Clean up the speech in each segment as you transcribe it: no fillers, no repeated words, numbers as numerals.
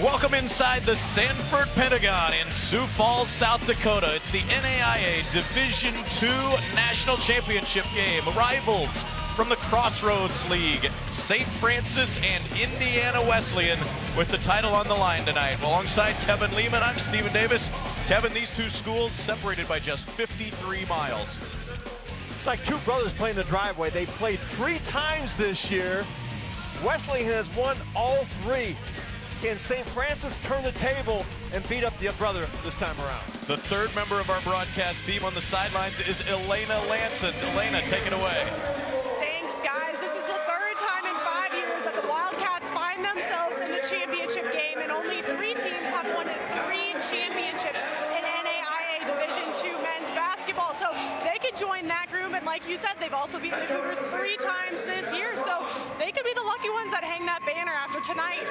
Welcome inside the Sanford Pentagon in Sioux Falls, South Dakota. It's the NAIA Division II National Championship game. Rivals from the Crossroads League, St. Francis and Indiana Wesleyan, with the title on the line tonight. Alongside Kevin Lehman, I'm Stephen Davis. Kevin, these two schools separated by just 53 miles. It's like two brothers playing the driveway. They played 3 times this year. Wesleyan has won all 3. Can St. Francis turn the table and beat up the brother this time around? The third member of our broadcast team on the sidelines is Elena Lanson. Elena, take it away. Thanks, guys. This is the third time in 5 years that the Wildcats find themselves in the championship game, and only 3 teams have won 3 championships in NAIA Division II men's basketball. So they could join that group, and like you said, they've also beaten the Cougars 3 times this year. So they could be the lucky ones that hang that banner after tonight.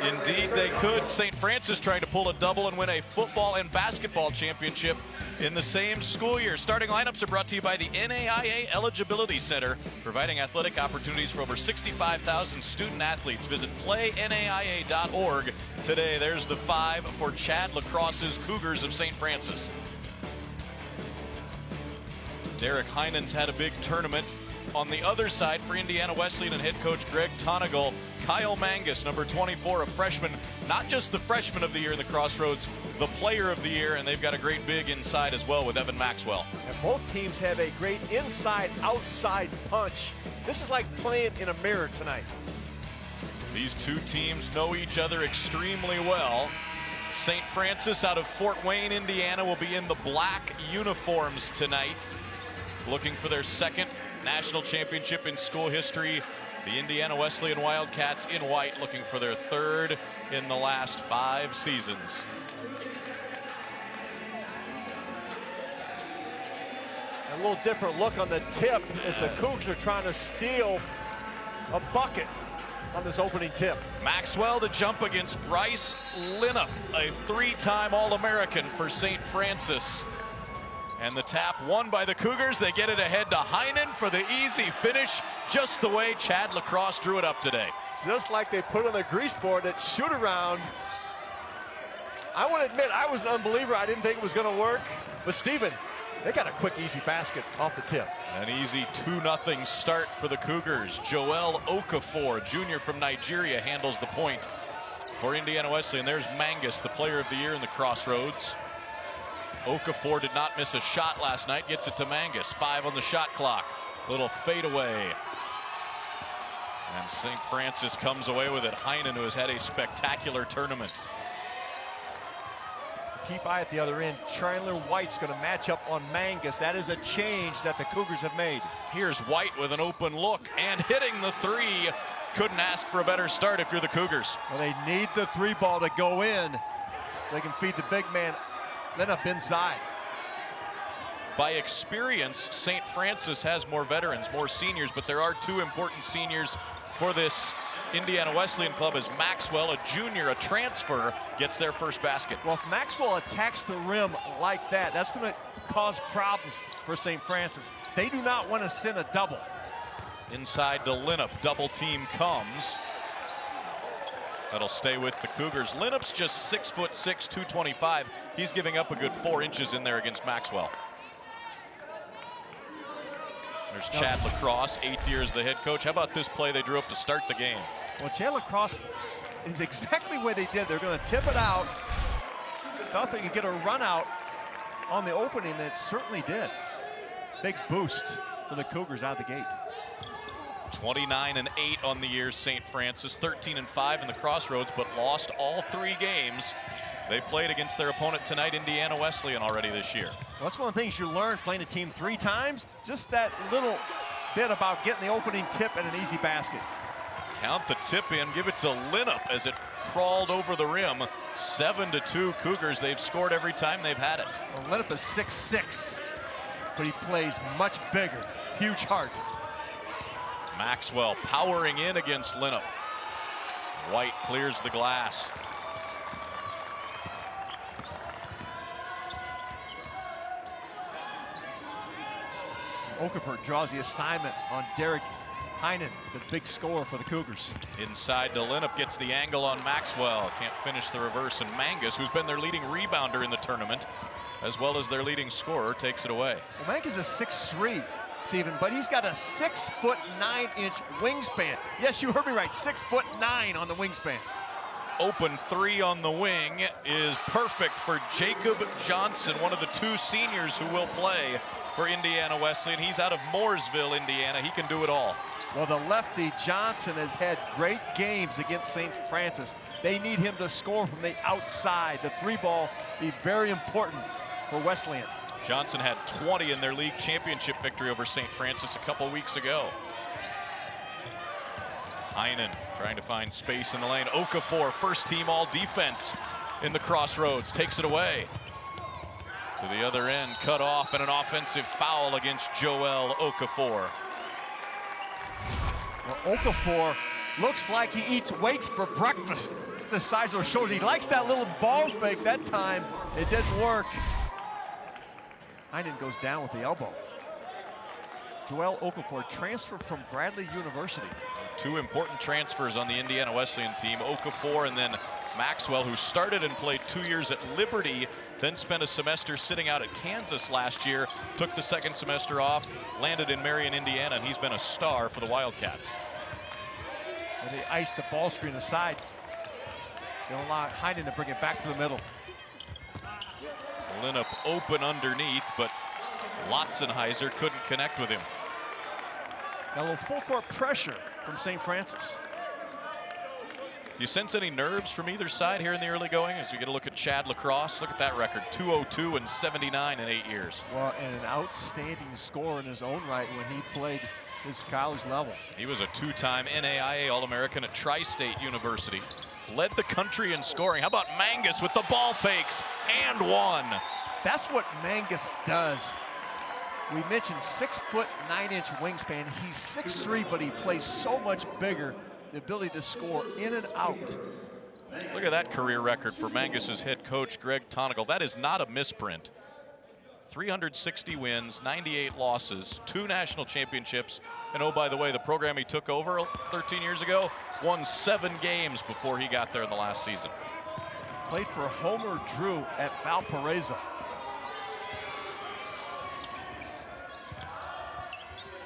Indeed they could. St. Francis trying to pull a double and win a football and basketball championship in the same school year. Starting lineups are brought to you by the NAIA Eligibility Center, providing athletic opportunities for over 65,000 student athletes. Visit playnaia.org today. There's the 5 for Chad Lacrosse's Cougars of St. Francis. Derek Heinen's had a big tournament. On the other side for Indiana Wesleyan and head coach Greg Tonigal, Kyle Mangus, number 24, a freshman, not just the freshman of the year in the Crossroads, the player of the year, and they've got a great big inside as well with Evan Maxwell. And both teams have a great inside-outside punch. This is like playing in a mirror tonight. These two teams know each other extremely well. St. Francis out of Fort Wayne, Indiana, will be in the black uniforms tonight, looking for their second national championship in school history. The Indiana Wesleyan Wildcats in white, looking for their 3rd in the last 5 seasons. A little different look on the tip as the Cougs are trying to steal a bucket on this opening tip. Maxwell to jump against Bryce Linup, a 3-time All-American for St. Francis. And the tap won by the Cougars. They get it ahead to Heinen for the easy finish, just the way Chad Lacrosse drew it up today. Just like they put on the grease board that shoot around. I want to admit, I was an unbeliever. I didn't think it was going to work. But Stephen, they got a quick, easy basket off the tip. An easy 2-0 start for the Cougars. Joel Okafor, junior from Nigeria, handles the point for Indiana Wesleyan. There's Mangus, the player of the year in the Crossroads. Okafor did not miss a shot last night, gets it to Mangus. 5 on the shot clock. Little fadeaway. And St. Francis comes away with it. Heinen, who has had a spectacular tournament. Keep eye at the other end. Chandler White's going to match up on Mangus. That is a change that the Cougars have made. Here's White with an open look and hitting the 3. Couldn't ask for a better start if you're the Cougars. Well, they need the 3 ball to go in. They can feed the big man Linup inside. By experience, St. Francis has more veterans, more seniors, but there are 2 important seniors for this Indiana Wesleyan club as Maxwell, a junior, a transfer, gets their first basket. Well, if Maxwell attacks the rim like that, that's going to cause problems for St. Francis. They do not want to send a double. Inside to Linup, double team comes. That'll stay with the Cougars. Linup's just 6'6", 225. He's giving up a good 4 inches in there against Maxwell. There's Chad Lacrosse, 8th year as the head coach. How about this play they drew up to start the game? Well, Chad Lacrosse is exactly what they did. They're going to tip it out. Thought they could get a run out on the opening, and it certainly did. Big boost for the Cougars out of the gate. 29-8 on the year, St. Francis, 13-5 in the Crossroads, but lost all 3 games. They played against their opponent tonight, Indiana Wesleyan, already this year. Well, that's one of the things you learn playing a team 3 times, just that little bit about getting the opening tip and an easy basket. Count the tip in, give it to Linup as it crawled over the rim. 7-2 Cougars. They've scored every time they've had it. Well, Linup is 6'6", but he plays much bigger. Huge heart. Maxwell powering in against Linup. White clears the glass. Okafor draws the assignment on Derek Heinen, the big scorer for the Cougars. Inside to Linnup, gets the angle on Maxwell. Can't finish the reverse, and Mangus, who's been their leading rebounder in the tournament, as well as their leading scorer, takes it away. Well, Mangus is 6'3", Stephen, but he's got a 6'9" wingspan. Yes, you heard me right, 6'9" on the wingspan. Open three on the wing is perfect for Jacob Johnson, one of the two seniors who will play for Indiana Wesleyan. He's out of Mooresville, Indiana. He can do it all. Well, the lefty Johnson has had great games against St. Francis. They need him to score from the outside. The three ball be very important for Wesleyan. Johnson had 20 in their league championship victory over St. Francis a couple weeks ago. Heinen trying to find space in the lane. Okafor, first team all defense in the Crossroads, takes it away. To the other end, cut off, and an offensive foul against Joel Okafor. Well, Okafor looks like he eats weights for breakfast. The size of his shoulders. He likes that little ball fake. That time, it didn't work. Heinen goes down with the elbow. Joel Okafor transferred from Bradley University. Two important transfers on the Indiana Wesleyan team, Okafor and then Maxwell, who started and played 2 years at Liberty, then spent a semester sitting out at Kansas last year, took the second semester off, landed in Marion, Indiana, and he's been a star for the Wildcats. And they ice the ball screen aside. They'll allow Heinen to bring it back to the middle. Linnup open underneath, but Lotzenheiser couldn't connect with him. A little full court pressure from St. Francis. Do you sense any nerves from either side here in the early going as you get a look at Chad Lacrosse? Look at that record, 202 and 79 in 8 years. Well, and an outstanding scorer in his own right when he played his college level. He was a two-time NAIA All-American at Tri-State University. Led the country in scoring. How about Mangus with the ball fakes and one? That's what Mangus does. We mentioned 6'9" wingspan. He's 6'3", but he plays so much bigger. The ability to score in and out. Look at that career record for Mangus's head coach, Greg Tonigal. That is not a misprint. 360 wins, 98 losses, 2 national championships. And oh, by the way, the program he took over 13 years ago won 7 games before he got there in the last season. Played for Homer Drew at Valparaiso.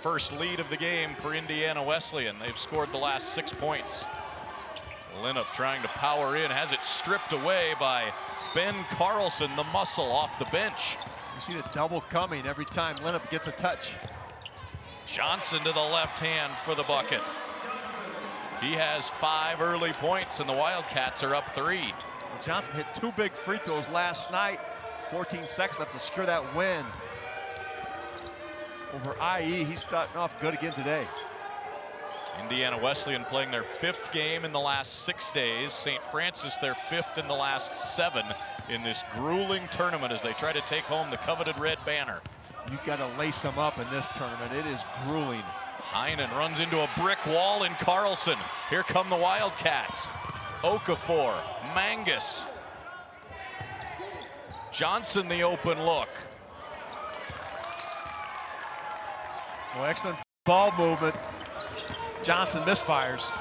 First lead of the game for Indiana Wesleyan. They've scored the last 6 points. Linnup trying to power in, has it stripped away by Ben Carlson, the muscle off the bench. You see the double coming every time Linnup gets a touch. Johnson to the left hand for the bucket. He has 5 early points and the Wildcats are up 3. Well, Johnson hit 2 big free throws last night. 14 seconds left to secure that win over IE. He's starting off good again today. Indiana Wesleyan playing their 5th game in the last 6 days. St. Francis their 5th in the last 7 in this grueling tournament as they try to take home the coveted red banner. You've got to lace them up in this tournament. It is grueling. Heinen runs into a brick wall in Carlson. Here come the Wildcats. Okafor, Mangus. Johnson the open look. Well, excellent ball movement. Johnson misfires.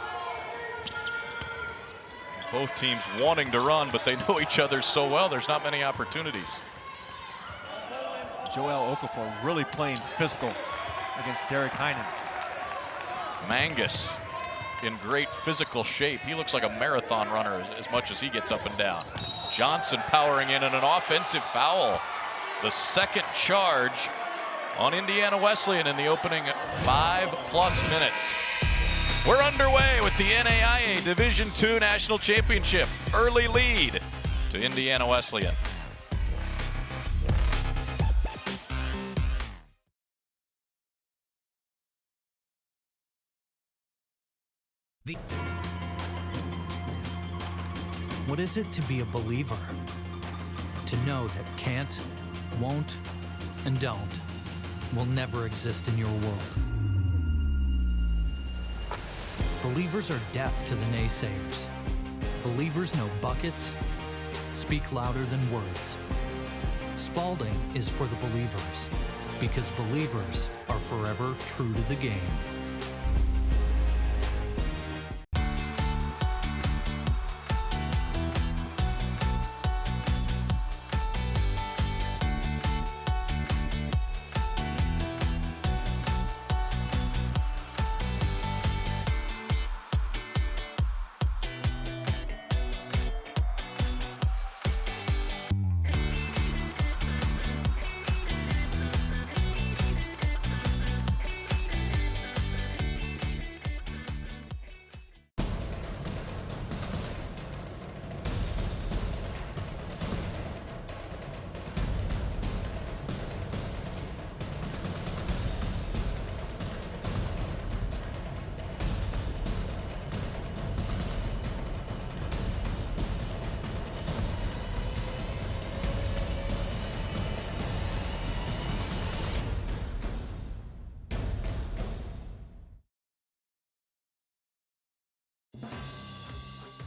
Both teams wanting to run, but they know each other so well, there's not many opportunities. Joel Okafor really playing physical against Derek Heinen. Mangus in great physical shape. He looks like a marathon runner as much as he gets up and down. Johnson powering in and an offensive foul. The second charge on Indiana Wesleyan in the opening 5+ minutes. We're underway with the NAIA Division II National Championship. Early lead to Indiana Wesleyan. What is it to be a believer? To know that can't, won't, and don't will never exist in your world. Believers are deaf to the naysayers. Believers know buckets speak louder than words. Spalding is for the believers, because believers are forever true to the game.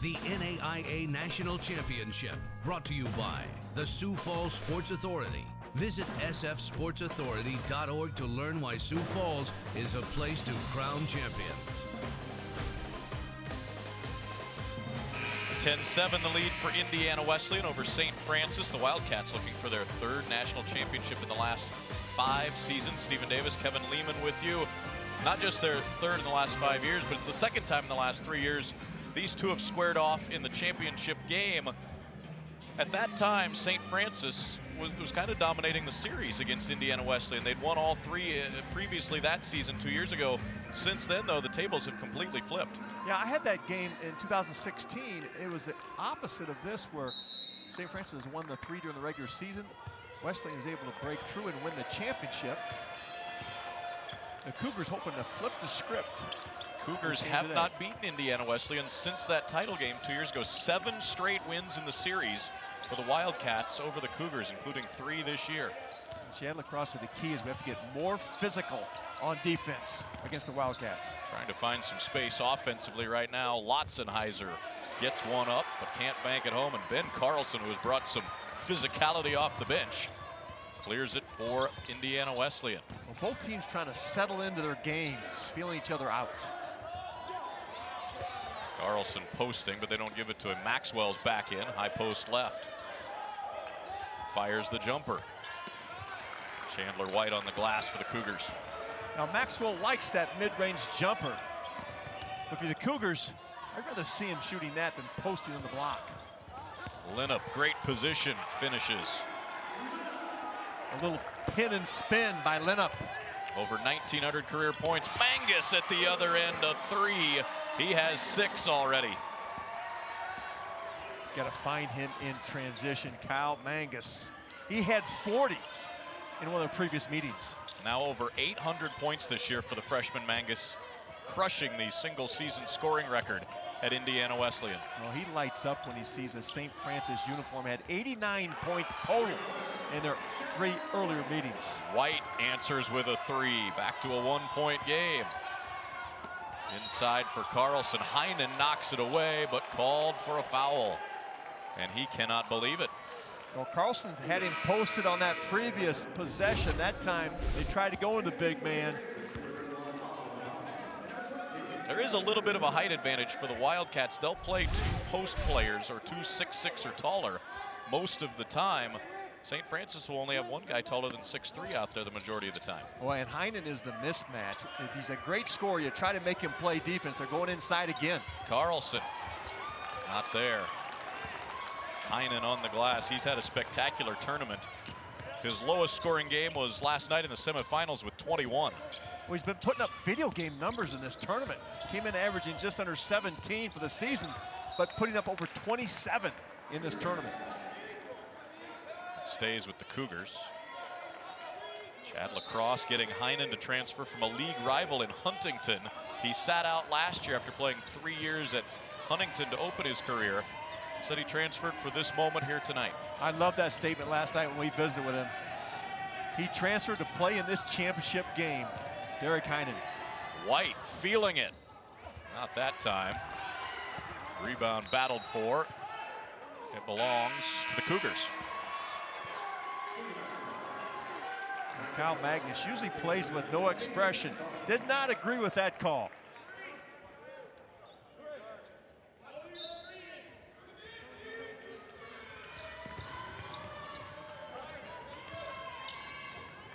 the NAIA National Championship, brought to you by the Sioux Falls Sports Authority. Visit sfsportsauthority.org to learn why Sioux Falls is a place to crown champions. 10-7 the lead for Indiana Wesleyan over St. Francis. The Wildcats looking for their third national championship in the last 5 seasons. Stephen Davis, Kevin Lehman with you. Not just their third in the last 5 years, but it's the second time in the last 3 years these two have squared off in the championship game. At that time, St. Francis was kind of dominating the series against Indiana Wesleyan. They'd won all 3 previously that season 2 years ago. Since then, though, the tables have completely flipped. Yeah, I had that game in 2016. It was the opposite of this, where St. Francis won the 3 during the regular season. Wesleyan was able to break through and win the championship. The Cougars hoping to flip the script. Cougars have not beaten Indiana Wesleyan since that title game 2 years ago. 7 straight wins in the series for the Wildcats over the Cougars, including 3 this year. Chad Lacrosse said the key is we have to get more physical on defense against the Wildcats. Trying to find some space offensively right now. Lotzenheiser gets one up, but can't bank it home. And Ben Carlson, who has brought some physicality off the bench, clears it for Indiana Wesleyan. Well, both teams trying to settle into their games, feeling each other out. Carlson posting, but they don't give it to him. Maxwell's back in, high post left. Fires the jumper. Chandler White on the glass for the Cougars. Now Maxwell likes that mid-range jumper. But for the Cougars, I'd rather see him shooting that than posting on the block. Linnup, great position, finishes. A little pin and spin by Linnup. Over 1,900 career points. Mangus at the other end, a 3. He has 6 already. Got to find him in transition. Kyle Mangus. He had 40 in one of the previous meetings. Now over 800 points this year for the freshman Mangus, crushing the single season scoring record at Indiana Wesleyan. Well, he lights up when he sees a St. Francis uniform. Had 89 points total in their 3 earlier meetings. White answers with a 3, back to a 1-point game. Inside for Carlson. Heinen knocks it away, but called for a foul. And he cannot believe it. Well, Carlson had him posted on that previous possession. That time, they tried to go into the big man. There is a little bit of a height advantage for the Wildcats. They'll play 2 post players or 2 6'6" or taller most of the time. St. Francis will only have 1 guy taller than 6'3" out there the majority of the time. Well, and Heinen is the mismatch. If he's a great scorer, you try to make him play defense. They're going inside again. Carlson, not there. Heinen on the glass. He's had a spectacular tournament. His lowest scoring game was last night in the semifinals with 21. Well, he's been putting up video game numbers in this tournament. Came in averaging just under 17 for the season, but putting up over 27 in this tournament. Stays with the Cougars. Chad Lacrosse getting Heinen to transfer from a league rival in Huntington. He sat out last year after playing 3 years at Huntington to open his career. Said he transferred for this moment here tonight. I love that statement last night when we visited with him. He transferred to play in this championship game. Derek Heinen. White feeling it. Not that time. Rebound battled for. It belongs to the Cougars. Kyle Magnus usually plays with no expression. Did not agree with that call.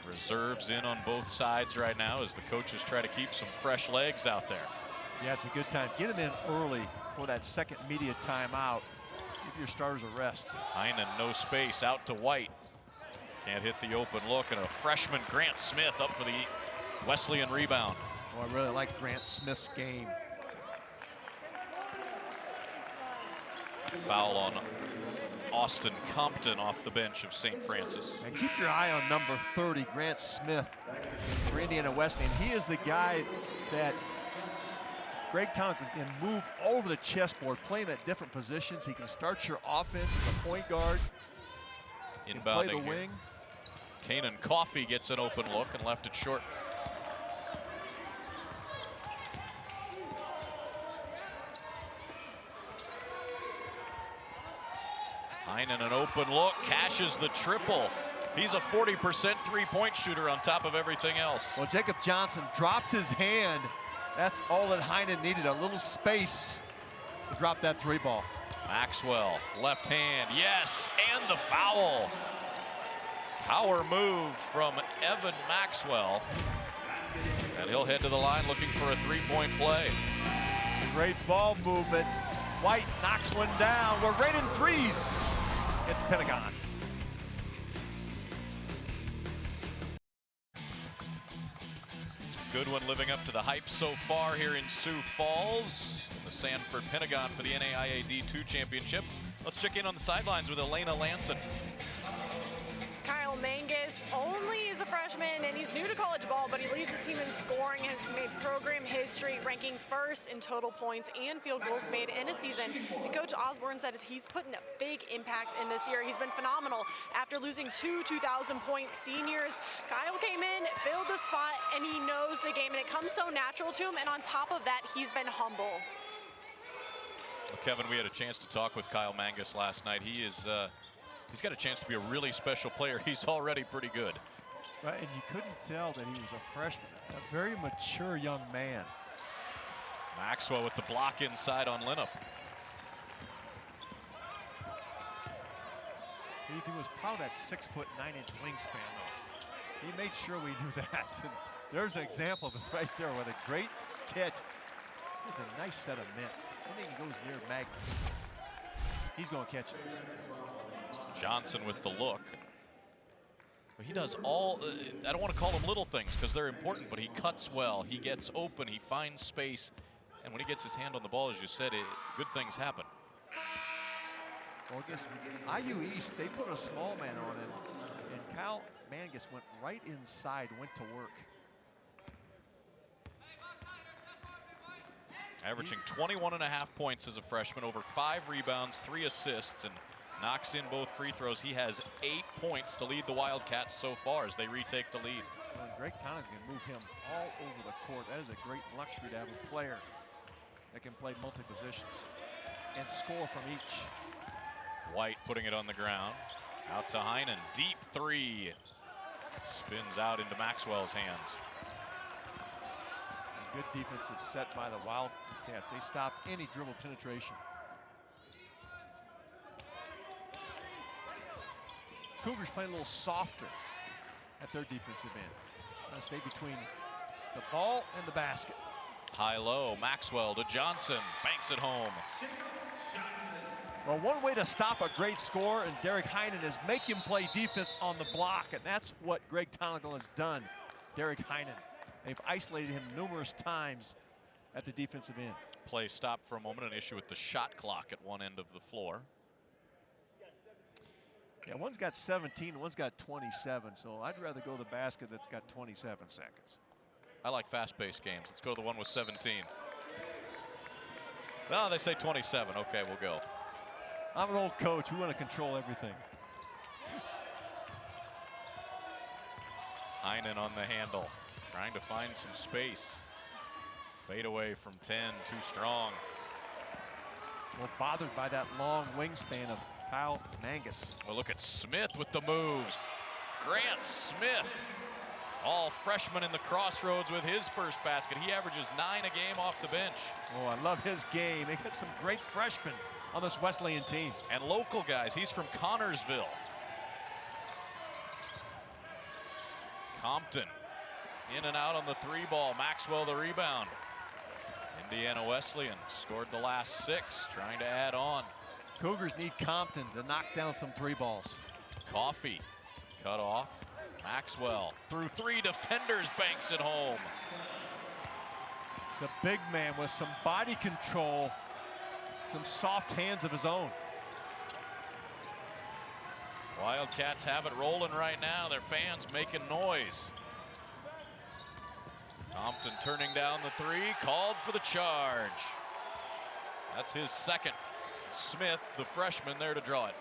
Reserves in on both sides right now as the coaches try to keep some fresh legs out there. Yeah, it's a good time. Get him in early for that second media timeout. Give your starters a rest. Heinen, no space, out to White. Can't hit the open look, and a freshman, Grant Smith, up for the Wesleyan rebound. Oh, I really like Grant Smith's game. Foul on Austin Compton off the bench of St. Francis. And keep your eye on number 30, Grant Smith, for Indiana Wesleyan. He is the guy that Greg Tonkin can move over the chessboard, playing at different positions. He can start your offense as a point guard. He can play the wing. Kanan Coffey gets an open look and left it short. Heinen an open look, cashes the triple. He's a 40% three-point shooter on top of everything else. Well, Jacob Johnson dropped his hand. That's all that Heinen needed, a little space to drop that three ball. Maxwell, left hand, yes, and the foul. Power move from Evan Maxwell. And he'll head to the line looking for a three-point play. Great ball movement. White knocks one down. We're right in threes at the Pentagon. Good one living up to the hype so far here in Sioux Falls. In the Sanford Pentagon for the NAIA D2 Championship. Let's check in on the sidelines with Elena Lanson. Kyle Mangus only is a freshman and he's new to college ball, but he leads the team in scoring and has made program history, ranking first in total points and field goals made in a season. And Coach Osborne said he's put in a big impact in this year. He's been phenomenal after losing two 2,000-point seniors. Kyle came in, filled the spot, and he knows the game, and it comes so natural to him. And on top of that, he's been humble. Well, Kevin, we had a chance to talk with Kyle Mangus last night. He's got a chance to be a really special player. He's already pretty good. Right, and you couldn't tell that he was a freshman, a very mature young man. Maxwell with the block inside on Linnup. He was proud of that 6'9" wingspan, though. He made sure we knew that. And there's an example of it right there with a great catch. It's a nice set of mitts. I think he goes near Magnus. He's going to catch it. Johnson with the look. He does all, I don't want to call them little things because they're important, but he cuts well, he gets open, he finds space, and when he gets his hand on the ball, as you said, good things happen. Well, against IU East, they put a small man on him, and Kyle Mangus went right inside, went to work. Averaging 21.5 points as a freshman, over 5 rebounds, 3 assists, and knocks in both free throws. He has 8 points to lead the Wildcats so far as they retake the lead. Well, Greg Tonic can move him all over the court. That is a great luxury to have a player that can play multi-positions and score from each. White putting it on the ground. Out to Heinen. Deep three. Spins out into Maxwell's hands. Good defensive set by the Wildcats. They stop any dribble penetration. Cougars playing a little softer at their defensive end. Trying to stay between the ball and the basket. High-low, Maxwell to Johnson, banks it home. Well, one way to stop a great score and Derek Heinen is make him play defense on the block, and that's what Greg Tonigal has done. Derek Heinen. They've isolated him numerous times at the defensive end. Play stopped for a moment, an issue with the shot clock at one end of the floor. Yeah, one's got 17, one's got 27, so I'd rather go to the basket that's got 27 seconds. I like fast-paced games. Let's go to the one with 17. No, they say 27. Okay, we'll go. I'm an old coach. We want to control everything. Heinen on the handle, trying to find some space. Fade away from 10, too strong. Well, bothered by that long wingspan of Kyle Mangus. Well, look at Smith with the moves. Grant Smith, all freshman in the crossroads with his first basket. He averages 9 a game off the bench. Oh, I love his game. They got some great freshmen on this Wesleyan team. And local guys. He's from Connorsville. Compton in and out on the 3-ball. Maxwell the rebound. Indiana Wesleyan scored the last 6, trying to add on. Cougars need Compton to knock down some 3-balls. Coffee cut off. Maxwell through 3 defenders, banks it home. The big man with some body control, some soft hands of his own. Wildcats have it rolling right now. Their fans making noise. Compton turning down the 3, called for the charge. That's his second. Smith, the freshman, there to draw it.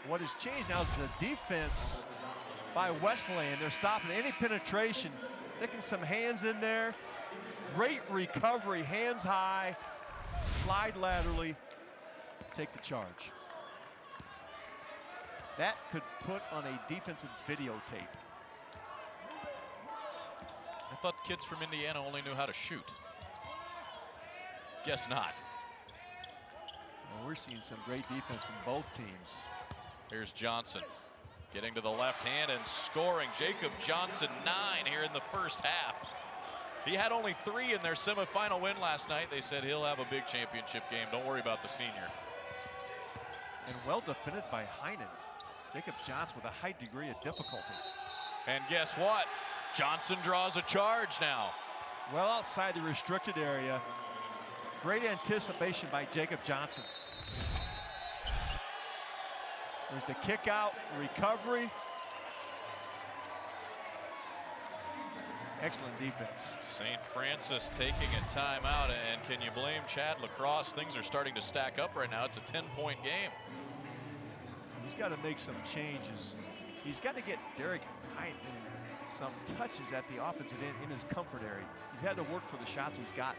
What has changed now is the defense by Wesleyan. They're stopping any penetration, sticking some hands in there. Great recovery, hands high, slide laterally, take the charge. that could put on a defensive videotape. I thought kids from Indiana only knew how to shoot. Guess not. Well, we're seeing some great defense from both teams. Here's Johnson getting to the left hand and scoring. Jacob Johnson, 9 here in the first half. He had only 3 in their semifinal win last night. They said he'll have a big championship game. Don't worry about the senior. And well defended by Heinen. Jacob Johnson with a high degree of difficulty. And guess what? Johnson draws a charge now. Well outside the restricted area. Great anticipation by Jacob Johnson. There's the kick out, recovery. Excellent defense. St. Francis taking a timeout, and can you blame Chad Lacrosse? Things are starting to stack up right now. It's a 10-point game. He's got to make some changes. He's got to get Derek Heinen some touches at the offensive end in his comfort area. He's had to work for the shots he's got.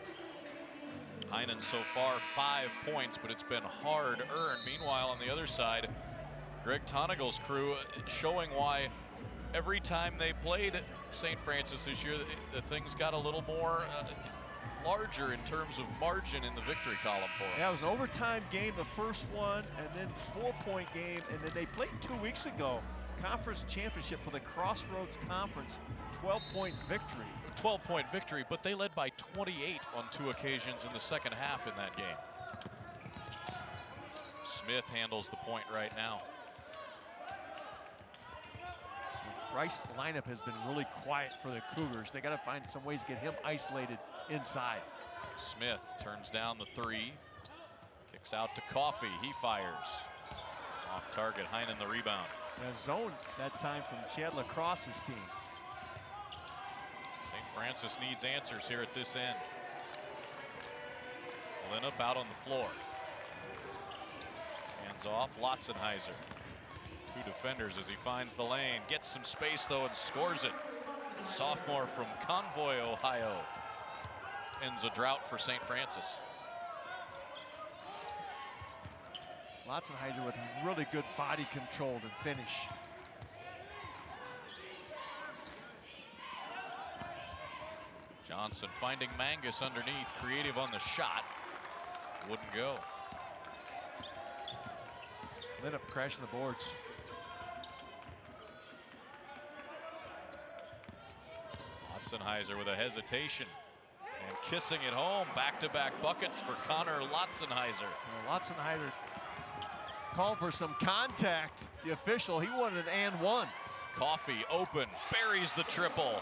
Heinen so far 5 points, but it's been hard earned. Meanwhile, on the other side, Greg Tonagle's crew showing why every time they played St. Francis this year, the things got a little more larger in terms of margin in the victory column for them. Yeah, it was an overtime game, the first one, and then 4-point game, and then they played 2 weeks ago. Conference championship for the Crossroads Conference, 12-point victory. 12-point victory, but they led by 28 on 2 occasions in the second half in that game. Smith handles the point right now. Bryce lineup has been really quiet for the Cougars. They got to find some ways to get him isolated inside. Smith turns down the 3, kicks out to Coffey. He fires off target. Heinen the rebound. A zone that time from Chad Lacrosse's team. St. Francis needs answers here at this end. Linup out on the floor. Hands off, Lotzenheiser. 2 defenders as he finds the lane. Gets some space though and scores it. Sophomore from Convoy, Ohio. Ends a drought for St. Francis. Lotzenheiser with really good body control to finish. Johnson finding Mangus underneath, creative on the shot. Wouldn't go. Linup crashing the boards. Lotzenheiser with a hesitation and kissing it home. Back-to-back buckets for Connor Lotzenheiser. Lotzenheiser called for some contact. The official, he wanted an and one. Coffey open, buries the triple.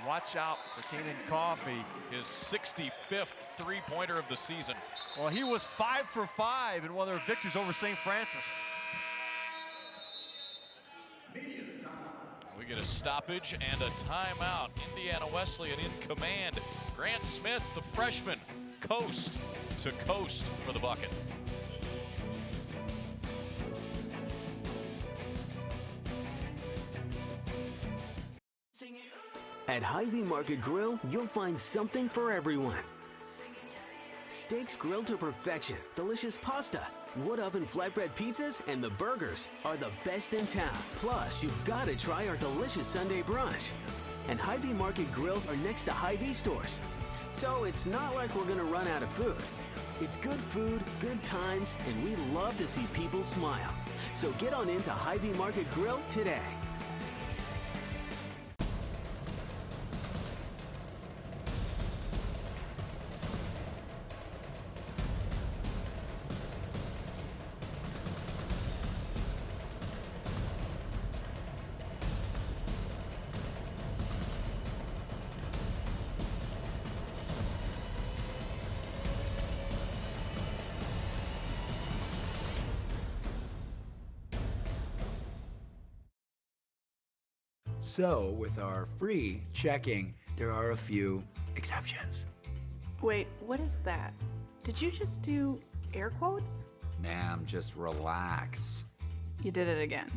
Watch out for Kanan Coffey. His 65th three-pointer of the season. Well, he was 5 for 5 in one of their victories over St. Francis. We get a stoppage and a timeout. Indiana Wesleyan in command. Grant Smith, the freshman, coast to coast for the bucket. At Hy-Vee Market Grill, you'll find something for everyone. Steaks grilled to perfection, delicious pasta, wood oven flatbread pizzas, and the burgers are the best in town. Plus, you've got to try our delicious Sunday brunch. And Hy-Vee Market Grills are next to Hy-Vee stores. So it's not like we're going to run out of food. It's good food, good times, and we love to see people smile. So get on into Hy-Vee Market Grill today. So, with our free checking, there are a few exceptions. Wait, what is that? Did you just do air quotes? Ma'am, just relax. You did it again.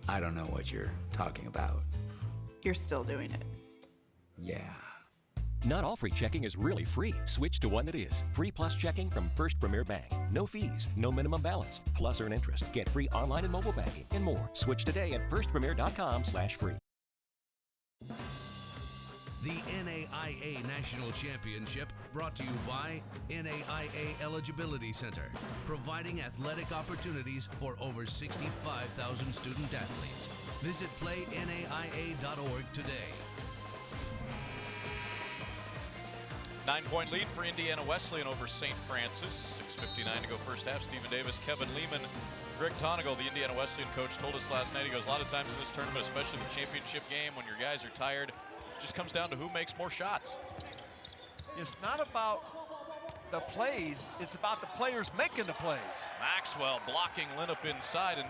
I don't know what you're talking about. You're still doing it. Yeah. Not all free checking is really free. Switch to one that is. Free Plus checking from First Premier Bank. No fees, no minimum balance. Plus earn interest. Get free online and mobile banking and more. Switch today at firstpremier.com/free. The NAIA National Championship brought to you by NAIA Eligibility Center, providing athletic opportunities for over 65,000 student athletes. Visit playnaia.org today. 9-point lead for Indiana Wesleyan over St. Francis. 6:59 to go first half. Stephen Davis, Kevin Lehman, Greg Tonigal, the Indiana Wesleyan coach, told us last night, he goes, a lot of times in this tournament, especially the championship game, when your guys are tired, it just comes down to who makes more shots. It's not about the plays, it's about the players making the plays. Maxwell blocking Linup inside, and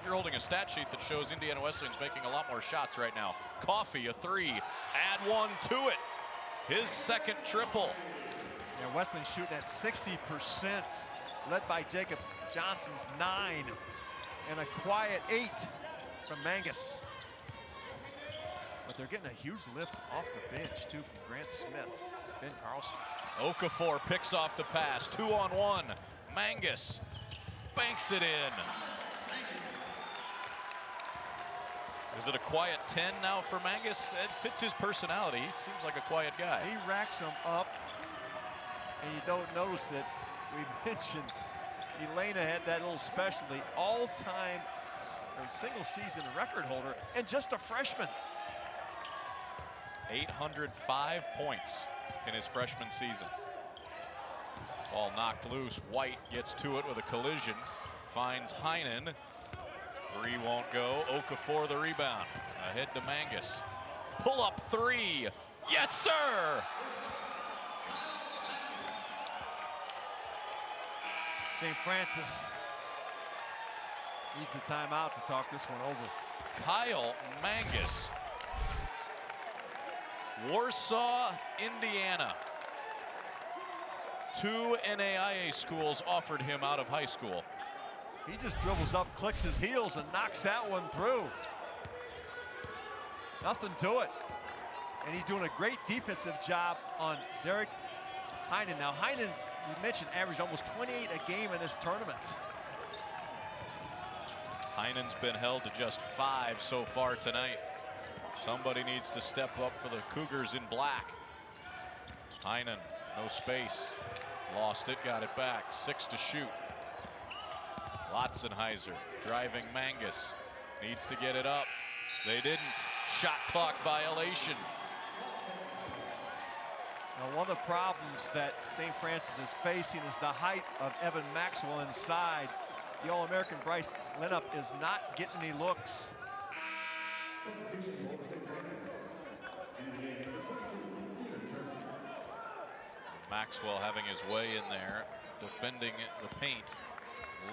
you're holding a stat sheet that shows Indiana Wesleyan's making a lot more shots right now. Coffey, a three, add one to it. His second triple. Yeah, Wesleyan shooting at 60%, led by Jacob Johnson's 9, and a quiet 8 from Mangus. But they're getting a huge lift off the bench, too, from Grant Smith, Ben Carlson. Okafor picks off the pass, 2-on-1. Mangus banks it in. Is it a quiet 10 now for Mangus? It fits his personality. He seems like a quiet guy. He racks them up, and you don't notice it. We mentioned Elena had that little special, the all-time single-season record holder, and just a freshman. 805 points in his freshman season. Ball knocked loose. White gets to it with a collision. Finds Heinen. Three won't go. Okafor the rebound. Ahead to Mangus. Pull up three. Yes, sir! St. Francis needs a timeout to talk this one over. Kyle Mangus. Warsaw, Indiana. 2 NAIA schools offered him out of high school. He just dribbles up, clicks his heels, and knocks that one through. Nothing to it. And he's doing a great defensive job on Derek Heinen. Now, Heinen, we mentioned, averaged almost 28 a game in this tournament. Heinen's been held to just 5 so far tonight. Somebody needs to step up for the Cougars in black. Heinen, no space. Lost it, got it back. 6 to shoot. Lotzenheiser driving Mangus. Needs to get it up. They didn't. Shot clock violation. Now, one of the problems that St. Francis is facing is the height of Evan Maxwell inside. The All-American Bryce Linup is not getting any looks. Maxwell having his way in there, defending the paint.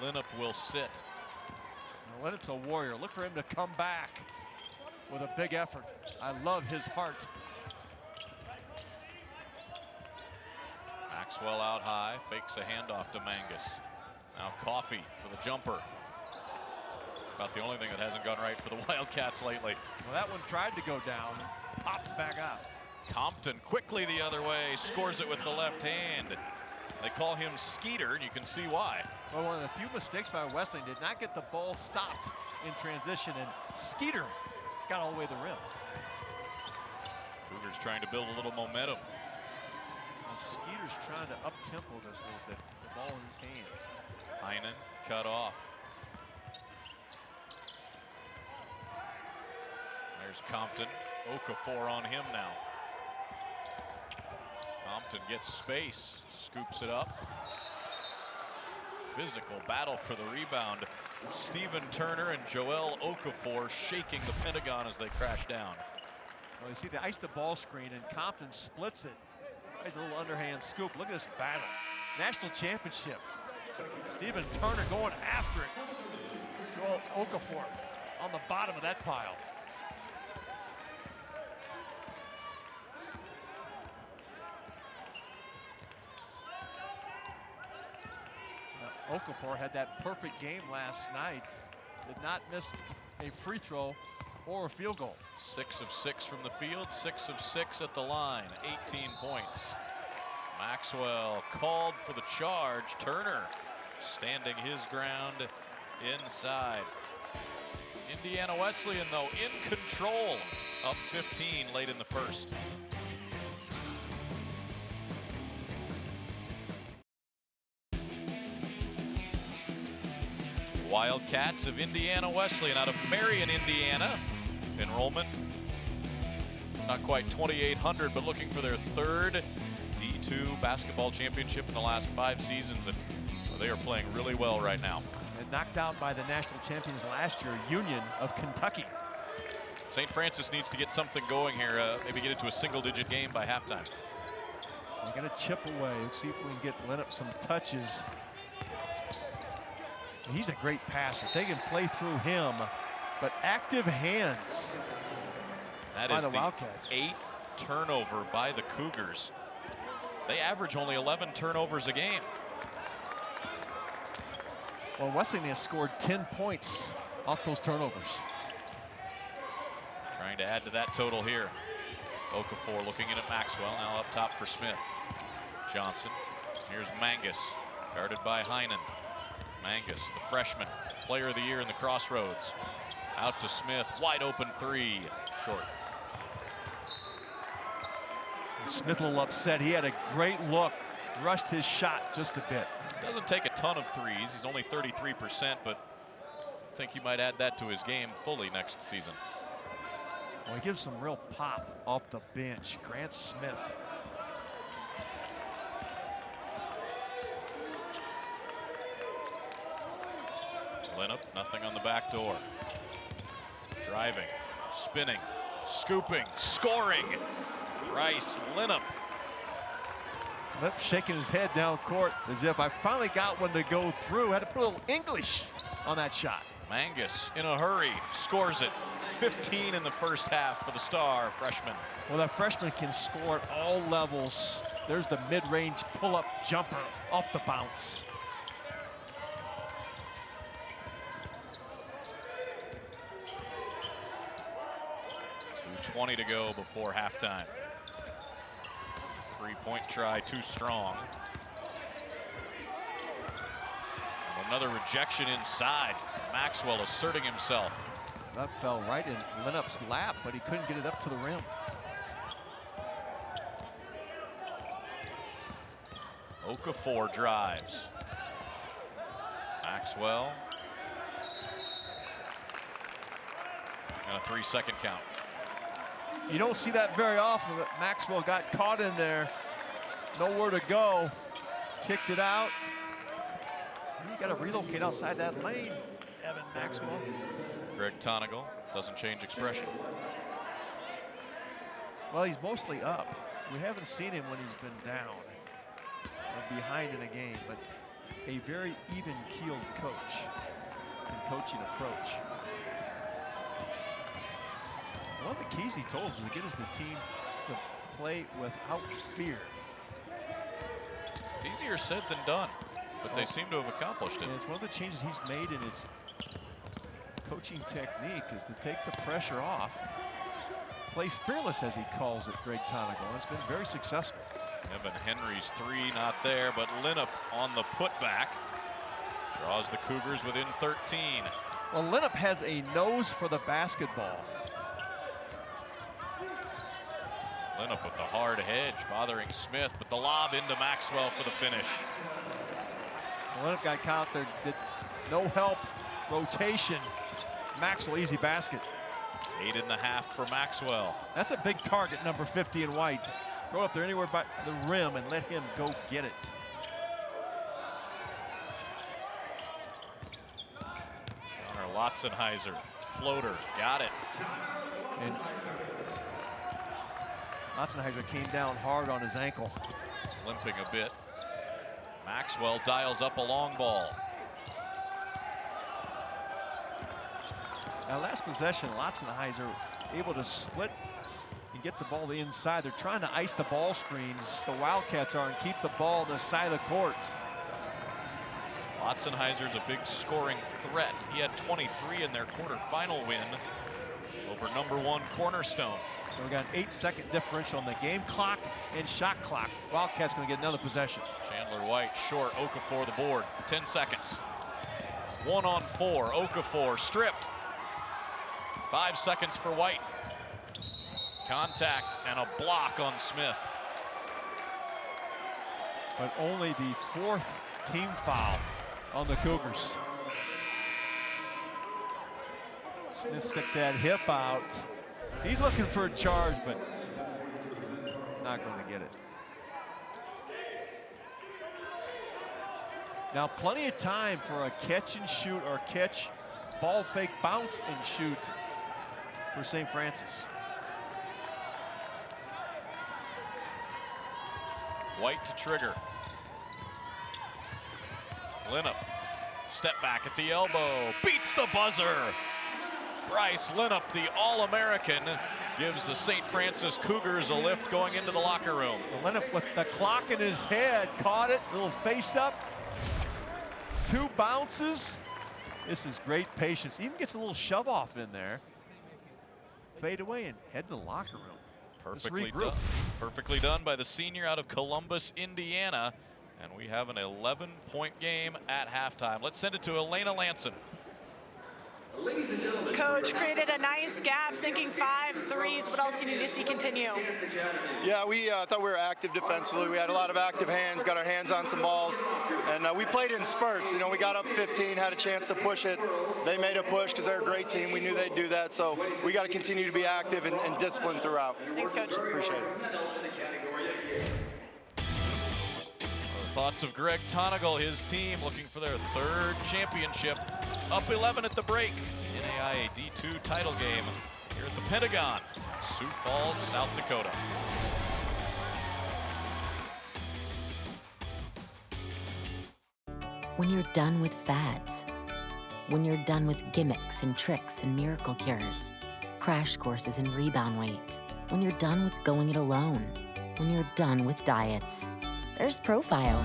Linup will sit. Now, Linup's a warrior. Look for him to come back with a big effort. I love his heart. Maxwell out high, fakes a handoff to Mangus. Now Coffey for the jumper. About the only thing that hasn't gone right for the Wildcats lately. Well, that one tried to go down, popped back out. Compton quickly the other way, scores it with the left hand. They call him Skeeter, and you can see why. Well, one of the few mistakes by Wesleyan, did not get the ball stopped in transition, and Skeeter got all the way to the rim. Cougars trying to build a little momentum. Well, Skeeter's trying to up-tempo this a little bit. The ball in his hands. Heinen cut off. There's Compton. Okafor on him now. Compton gets space, scoops it up. Physical battle for the rebound. Stephen Turner and Joel Okafor shaking the Pentagon as they crash down. Well, you see, they ice the ball screen, and Compton splits it. There's a little underhand scoop. Look at this battle. National championship. Stephen Turner going after it. Joel Okafor on the bottom of that pile. Okafor had that perfect game last night. Did not miss a free throw or a field goal. 6 of 6 from the field, 6 of 6 at the line, 18 points. Maxwell called for the charge. Turner standing his ground inside. Indiana Wesleyan, though, in control, up 15 late in the first. Wildcats of Indiana Wesleyan out of Marion, Indiana. Enrollment not quite 2,800, but looking for their third D2 basketball championship in the last 5 seasons, and they are playing really well right now. And knocked out by the national champions last year, Union of Kentucky. St. Francis needs to get something going here, maybe get into a single-digit game by halftime. They're going to chip away. Let's see if we can get Lenup some touches. He's a great passer. They can play through him, but active hands by the Wildcats. 8th turnover by the Cougars. They average only 11 turnovers a game. Well, Wesleyan has scored 10 points off those turnovers. Trying to add to that total here. Okafor looking in at Maxwell, now up top for Smith. Johnson, here's Mangus, guarded by Heinen. Mangus, the freshman, player of the year in the Crossroads. Out to Smith, wide open 3, short. Smith a little upset. He had a great look, rushed his shot just a bit. Doesn't take a ton of threes. He's only 33%, but I think he might add that to his game fully next season. Well, he gives some real pop off the bench. Grant Smith. Lenup, nothing on the back door. Driving, spinning, scooping, scoring. Rice, Lenup. Lenup shaking his head down court as if I finally got one to go through. Had to put a little English on that shot. Mangus in a hurry, scores it. 15 in the first half for the star freshman. Well, that freshman can score at all levels. There's the mid-range pull-up jumper off the bounce. .20 to go before halftime. 3-point try, too strong. Another rejection inside. Maxwell asserting himself. That fell right in Lenup's lap, but he couldn't get it up to the rim. Okafor drives. Maxwell. And a 3-second count. You don't see that very often, but Maxwell got caught in there. Nowhere to go. Kicked it out. You got to relocate outside that lane, Evan Maxwell. Greg Tonigal doesn't change expression. Well, he's mostly up. We haven't seen him when he's been down or behind in a game, but a very even-keeled coach and coaching approach. One of the keys he told us was to get the team to play without fear. It's easier said than done, but they seem to have accomplished it. And it's one of the changes he's made in his coaching technique is to take the pressure off. Play fearless, as he calls it, Greg Tonigal, and it's been very successful. Evan Henry's 3 not there, but Lenup on the putback. Draws the Cougars within 13. Well, Lenup has a nose for the basketball. Lenup with the hard hedge, bothering Smith, but the lob into Maxwell for the finish. Lenup got caught there, did no help, rotation. Maxwell, easy basket. 8.5 for Maxwell. That's a big target, number 50 in white. Throw up there anywhere but the rim and let him go get it. Connor Lotzenheiser, floater, got it. And Lotzenheiser came down hard on his ankle. Limping a bit. Maxwell dials up a long ball. Now, last possession, Lotzenheiser able to split and get the ball to the inside. They're trying to ice the ball screens, the Wildcats are, and keep the ball on the side of the court. Lotzenheiser's a big scoring threat. He had 23 in their quarterfinal win over #1 Cornerstone. And we got an 8-second differential on the game clock and shot clock. Wildcats going to get another possession. Chandler White short, Okafor the board, 10 seconds. 1-on-4, Okafor stripped. 5 seconds for White. Contact and a block on Smith. But only the 4th team foul on the Cougars. Smith stick that hip out. He's looking for a charge, but not going to get it. Now plenty of time for a catch and shoot or catch, ball fake, bounce and shoot for St. Francis. White to trigger. Linnup, step back at the elbow, beats the buzzer. Bryce Linnup, the All-American, gives the St. Francis Cougars a lift going into the locker room. Linnup with the clock in his head, caught it, little face up. 2 bounces. This is great patience. Even gets a little shove off in there. Fade away and head to the locker room. Perfectly done by the senior out of Columbus, Indiana. And we have an 11-point game at halftime. Let's send it to Elena Lanson. Coach created a nice gap, sinking 5 threes. What else do you need to see continue? Yeah, we thought we were active defensively. We had a lot of active hands, got our hands on some balls, and we played in spurts. You know, we got up 15, had a chance to push it. They made a push because they're a great team. We knew they'd do that, so we got to continue to be active and disciplined throughout. Thanks, Coach. Appreciate it. Thoughts of Greg Tonigal, his team looking for their 3rd championship. Up 11 at the break. NAIA D2 title game here at the Pentagon, Sioux Falls, South Dakota. When you're done with fads, when you're done with gimmicks and tricks and miracle cures, crash courses and rebound weight, when you're done with going it alone, when you're done with diets, there's Profile.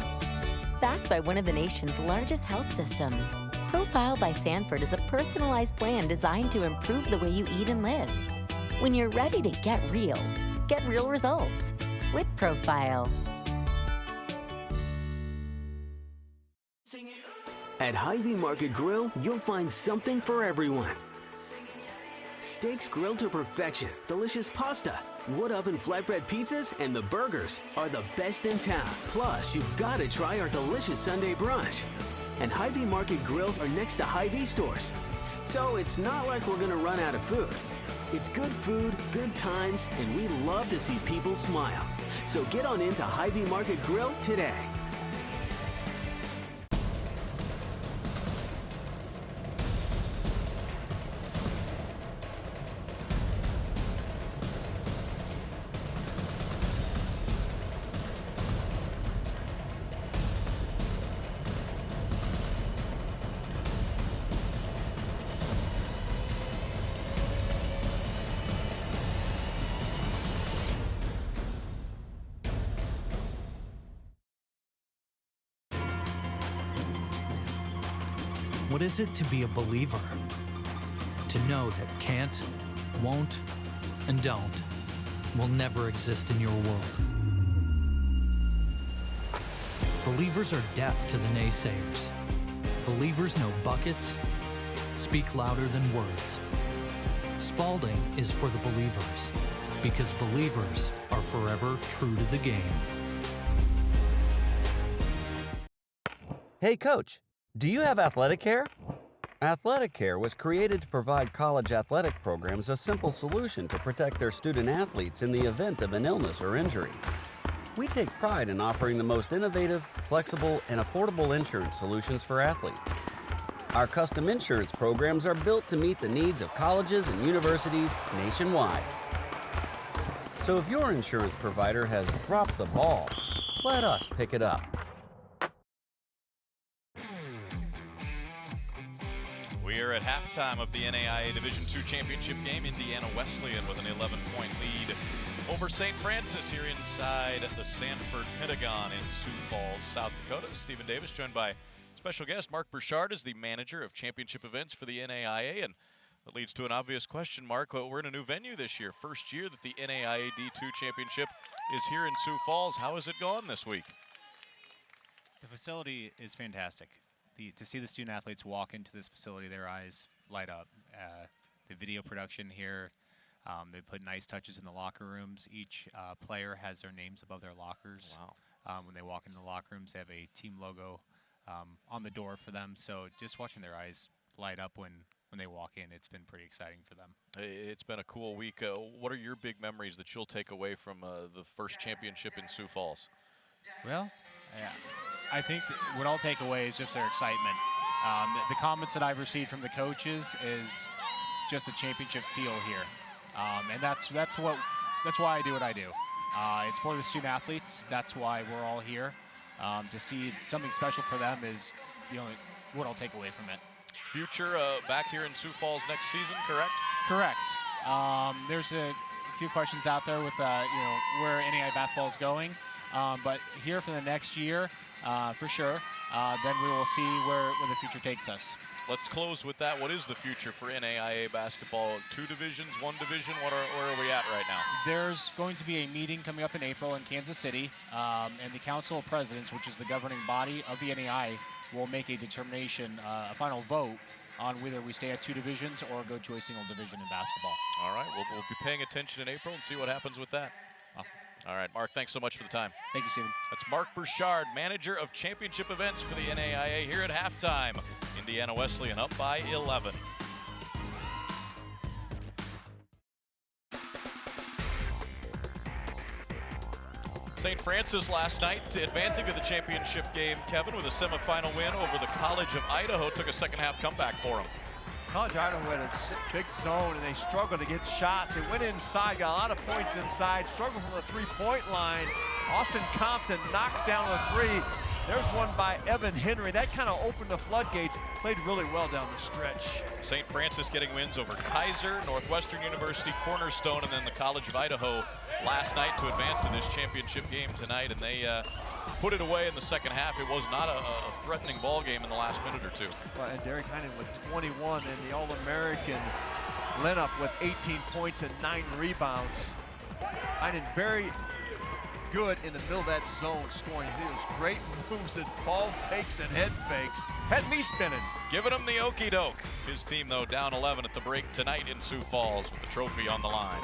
Backed by one of the nation's largest health systems, Profile by Sanford is a personalized plan designed to improve the way you eat and live. When you're ready to get real results with Profile. At Hy-Vee Market Grill, you'll find something for everyone. Steaks grilled to perfection, delicious pasta, wood oven flatbread pizzas, and the burgers are the best in town. Plus, you've got to try our delicious Sunday brunch. And Hy-Vee Market Grills are next to Hy-Vee stores. So it's not like we're gonna run out of food. It's good food, good times, and we love to see people smile. So get on into Hy-Vee Market Grill today. What is it to be a believer? To know that can't, won't, and don't will never exist in your world. Believers are deaf to the naysayers. Believers know buckets speak louder than words. Spalding is for the believers, because believers are forever true to the game. Hey, Coach. Do you have Athletic Care? Athletic Care was created to provide college athletic programs a simple solution to protect their student athletes in the event of an illness or injury. We take pride in offering the most innovative, flexible, and affordable insurance solutions for athletes. Our custom insurance programs are built to meet the needs of colleges and universities nationwide. So if your insurance provider has dropped the ball, let us pick it up. We are at halftime of the NAIA Division II championship game. Indiana Wesleyan with an 11-point lead over St. Francis here inside the Sanford Pentagon in Sioux Falls, South Dakota. Stephen Davis joined by special guest Mark Burchard is the manager of championship events for the NAIA. And That leads to an obvious question, Mark. We're in a new venue this year. First year that the NAIA D2 championship is here in Sioux Falls. How has it gone this week? The facility is fantastic. To see the student athletes walk into this facility, their eyes light up. The video production here, they put nice touches in the locker rooms. Each player has their names above their lockers. Wow. When they walk into the locker rooms, they have a team logo on the door for them. So just watching their eyes light up when they walk in, it's been pretty exciting for them. It's been a cool week. What are your big memories that you'll take away from the first championship in Sioux Falls? Well, I think what I'll take away is just their excitement. The comments that I've received from the coaches is just the championship feel here, and that's why I do what I do. It's for the student athletes. That's why we're all here. To see something special for them is what I'll take away from it. Future back here in Sioux Falls next season, correct? Correct. There's a few questions out there with where NAIA basketball is going, but here for the next year, for sure. Then we will see where the future takes us. Let's close with that. What is the future for NAIA basketball? 2 divisions, 1 division? Where are we at right now? There's going to be a meeting coming up in April in Kansas City, and the Council of Presidents, which is the governing body of the NAIA, will make a determination, a final vote on whether we stay at 2 divisions or go to a single division in basketball. All right, we'll be paying attention in April and see what happens with that. Awesome. All right, Mark, thanks so much for the time. Thank you, Stephen. That's Mark Burchard, manager of championship events for the NAIA here at halftime. Indiana Wesleyan up by 11. St. Francis last night advancing to the championship game, Kevin, with a semifinal win over the College of Idaho. Took a second half comeback for them. College of Idaho had a big zone, and they struggled to get shots. They went inside, got a lot of points inside, struggled from the three-point line. Austin Compton knocked down a 3. There's one by Evan Henry. That kind of opened the floodgates. Played really well down the stretch. St. Francis getting wins over Kaiser, Northwestern University, Cornerstone, and then the College of Idaho last night to advance to this championship game tonight. And they put it away in the second half. It was not a threatening ball game in the last minute or two. Well, and Derek Heinen with 21, and the All-American Lenup with 18 points and 9 rebounds. Heinen very good in the middle of that zone scoring. He was great moves and ball fakes and head fakes. Had me spinning. Giving him the okey doke. His team, though, down 11 at the break tonight in Sioux Falls with the trophy on the line.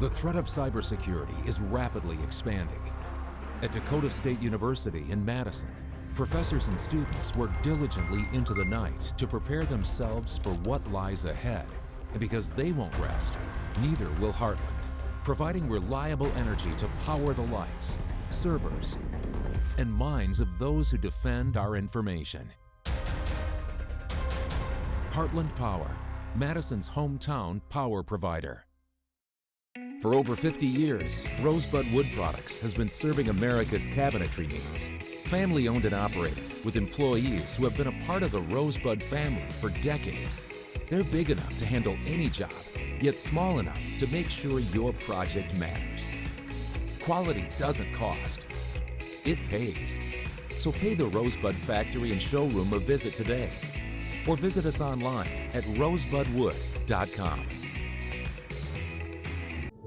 The threat of cybersecurity is rapidly expanding. At Dakota State University in Madison, professors and students work diligently into the night to prepare themselves for what lies ahead. And because they won't rest, neither will Heartland, providing reliable energy to power the lights, servers, and minds of those who defend our information. Heartland Power, Madison's hometown power provider. For over 50 years, Rosebud Wood Products has been serving America's cabinetry needs. Family-owned and operated, with employees who have been a part of the Rosebud family for decades. They're big enough to handle any job, yet small enough to make sure your project matters. Quality doesn't cost. It pays. So pay the Rosebud Factory and Showroom a visit today. Or visit us online at rosebudwood.com.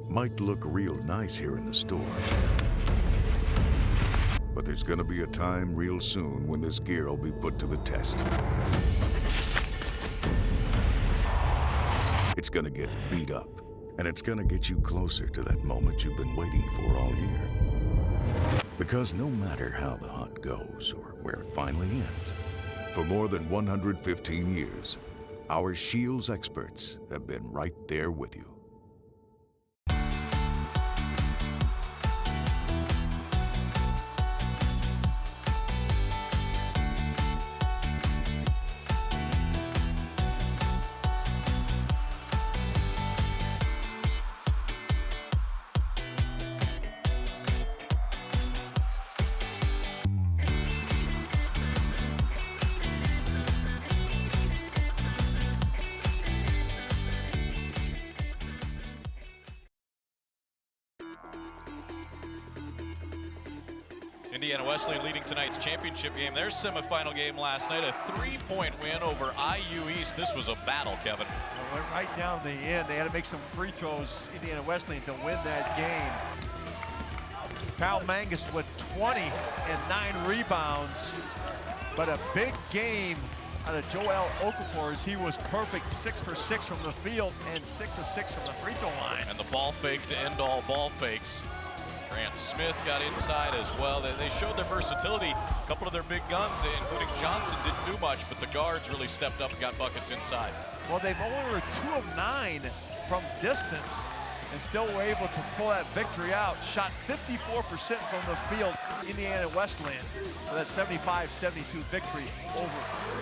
Might look real nice here in the store. But there's gonna be a time real soon when this gear will be put to the test. It's gonna get beat up, and it's gonna get you closer to that moment you've been waiting for all year. Because no matter how the hunt goes or where it finally ends, for more than 115 years, our Shields experts have been right there with you. Indiana Wesleyan leading tonight's championship game. Their semifinal game last night, a 3-point win over IU East. This was a battle, Kevin. It went right down the end. They had to make some free throws, Indiana Wesleyan, to win that game. Kyle Mangus with 20 and 9 rebounds, but a big game out of Joel Okafor as he was perfect, 6 for 6 from the field and 6 of 6 from the free throw line. And the ball fake to end all ball fakes. Grant Smith got inside as well. They showed their versatility. A couple of their big guns, including Johnson, didn't do much, but the guards really stepped up and got buckets inside. Well, they've only were 2 of 9 from distance and still were able to pull that victory out. Shot 54% from the field, Indiana Wesleyan, for that 75-72 victory over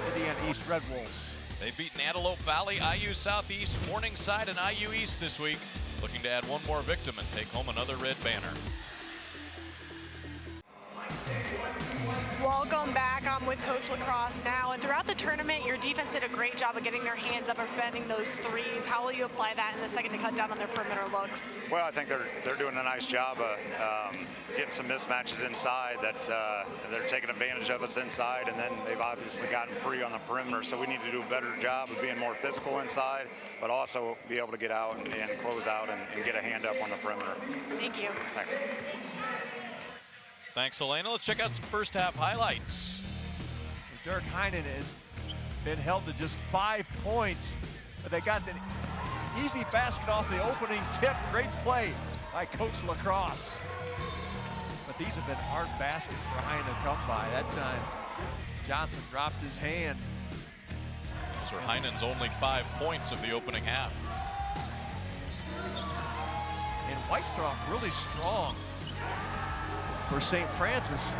Indiana East Red Wolves. They've beaten Antelope Valley, IU Southeast, Morningside, and IU East this week. Looking to add one more victim and take home another red banner. Welcome back. I'm with Coach Lacrosse now. And throughout the tournament, your defense did a great job of getting their hands up and defending those threes. How will you apply that in the second to cut down on their perimeter looks? Well, I think they're doing a nice job of getting some mismatches inside. They're taking advantage of us inside, and then they've obviously gotten free on the perimeter. So we need to do a better job of being more physical inside, but also be able to get out and close out and get a hand up on the perimeter. Thank you. Thanks. Thanks, Elena. Let's check out some first half highlights. Dirk Heinen has been held to just 5 points, but they got the easy basket off the opening tip. Great play by Coach Lacrosse. But these have been hard baskets for Heinen to come by. That time, Johnson dropped his hand. Those are Heinen's only 5 points of the opening half. And Whitestroff really strong for St. Francis.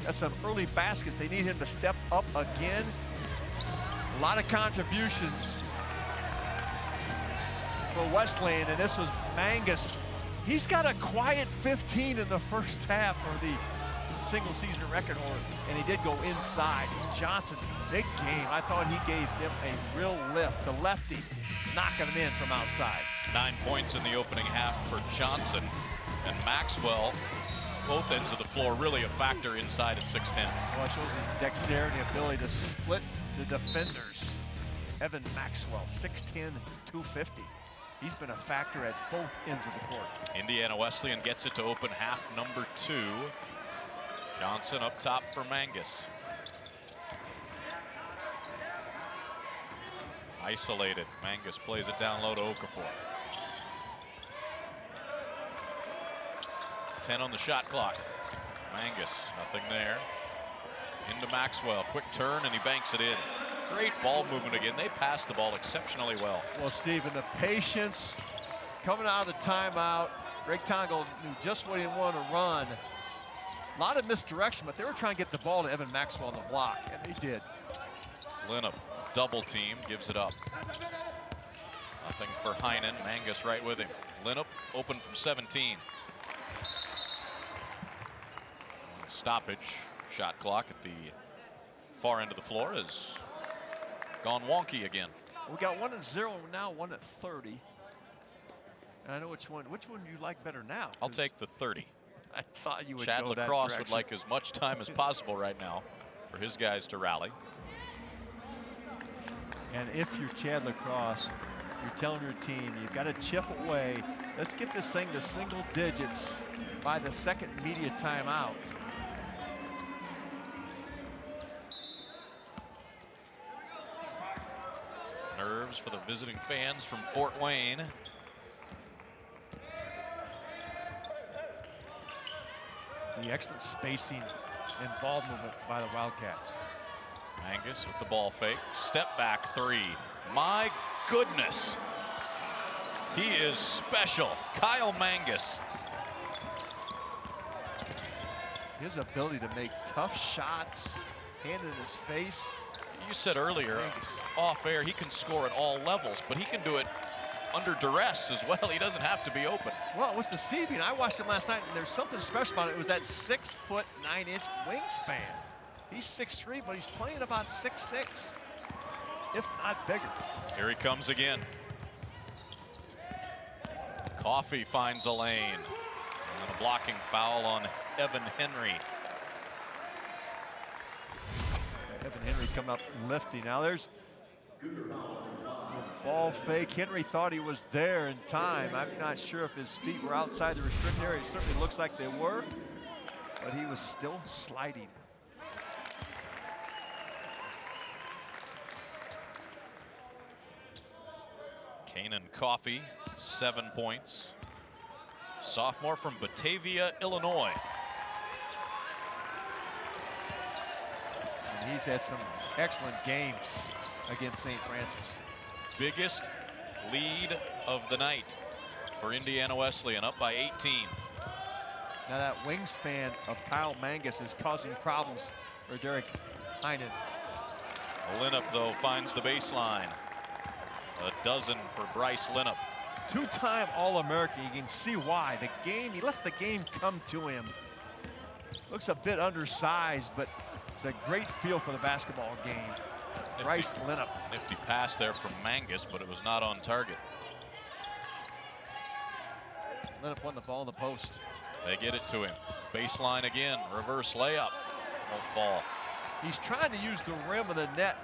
That's some early baskets. They need him to step up again. A lot of contributions for Wesleyan, and this was Mangus. He's got a quiet 15 in the first half for the single season record holder, and he did go inside. Johnson, big game. I thought he gave him a real lift. The lefty knocking him in from outside. 9 points in the opening half for Johnson, and Maxwell, both ends of the floor, really a factor inside at 6'10". Well, it shows his dexterity, ability to split the defenders. Evan Maxwell, 6'10", 250. He's been a factor at both ends of the court. Indiana Wesleyan gets it to open half number 2. Johnson up top for Mangus. Isolated. Mangus plays it down low to Okafor. 10 on the shot clock. Mangus, nothing there. Into Maxwell, quick turn, and he banks it in. Great ball movement again. They passed the ball exceptionally well. Well, Stephen, the patience coming out of the timeout. Greg Tongo knew just what he wanted to run. A lot of misdirection, but they were trying to get the ball to Evan Maxwell on the block, and they did. Linnup, double team, gives it up. Nothing for Heinen. Mangus right with him. Linnup open from 17. Stoppage. Shot clock at the far end of the floor has gone wonky again. We got 1 at 0 now, 1 at 30. And I know which one you like better now. I'll take the 30. I thought you would Chad go that Lacrosse direction. would like as much time as possible right now for his guys to rally. And if you're Chad Lacrosse, you're telling your team, you've got to chip away. Let's get this thing to single digits by the second media timeout. Nerves for the visiting fans from Fort Wayne. The excellent spacing and ball movement by the Wildcats. Mangus with the ball fake. Step back 3. My goodness. He is special. Kyle Mangus. His ability to make tough shots, hand in his face. You said earlier, off air, he can score at all levels, but he can do it under duress as well. He doesn't have to be open. Well, it was deceiving. I watched him last night, and there's something special about it. It was that 6'9" wingspan. He's 6'3", but he's playing about 6'6", if not bigger. Here he comes again. Coffey finds a lane. And then a blocking foul on Evan Henry. Evan Henry coming up lifting. Now there's a ball fake. Henry thought he was there in time. I'm not sure if his feet were outside the restricted area. It certainly looks like they were, but he was still sliding. Kanan Coffey, 7 points. Sophomore from Batavia, Illinois. And he's had some excellent games against St. Francis. Biggest lead of the night for Indiana Wesleyan, up by 18. Now that wingspan of Kyle Mangus is causing problems for Derek Heinen. Linup, though, finds the baseline. A dozen for Bryce Linup. Two-time All-American. You can see why. He lets the game come to him. Looks a bit undersized, but it's a great feel for the basketball game. Bryce Linup. Nifty pass there from Mangus, but it was not on target. Linup won the ball in the post. They get it to him. Baseline again, reverse layup. Won't fall. He's trying to use the rim of the net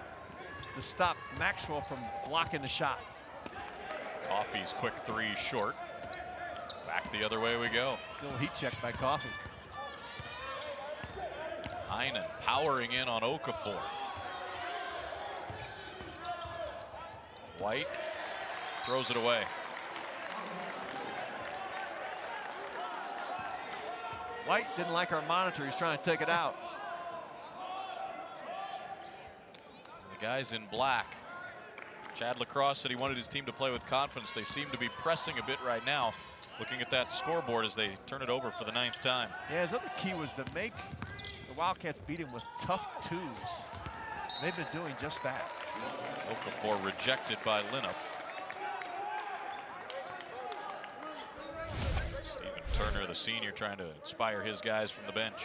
to stop Maxwell from blocking the shot. Coffey's quick three short. Back the other way we go. Little heat check by Coffey. Heinen powering in on Okafor. White throws it away. White didn't like our monitor. He's trying to take it out. The guys in black. Chad Lacrosse said he wanted his team to play with confidence. They seem to be pressing a bit right now, looking at that scoreboard as they turn it over for the 9th time. Yeah, his other key was to make the Wildcats beat him with tough twos. They've been doing just that. Okafor rejected by Linup. Stephen Turner, the senior, trying to inspire his guys from the bench.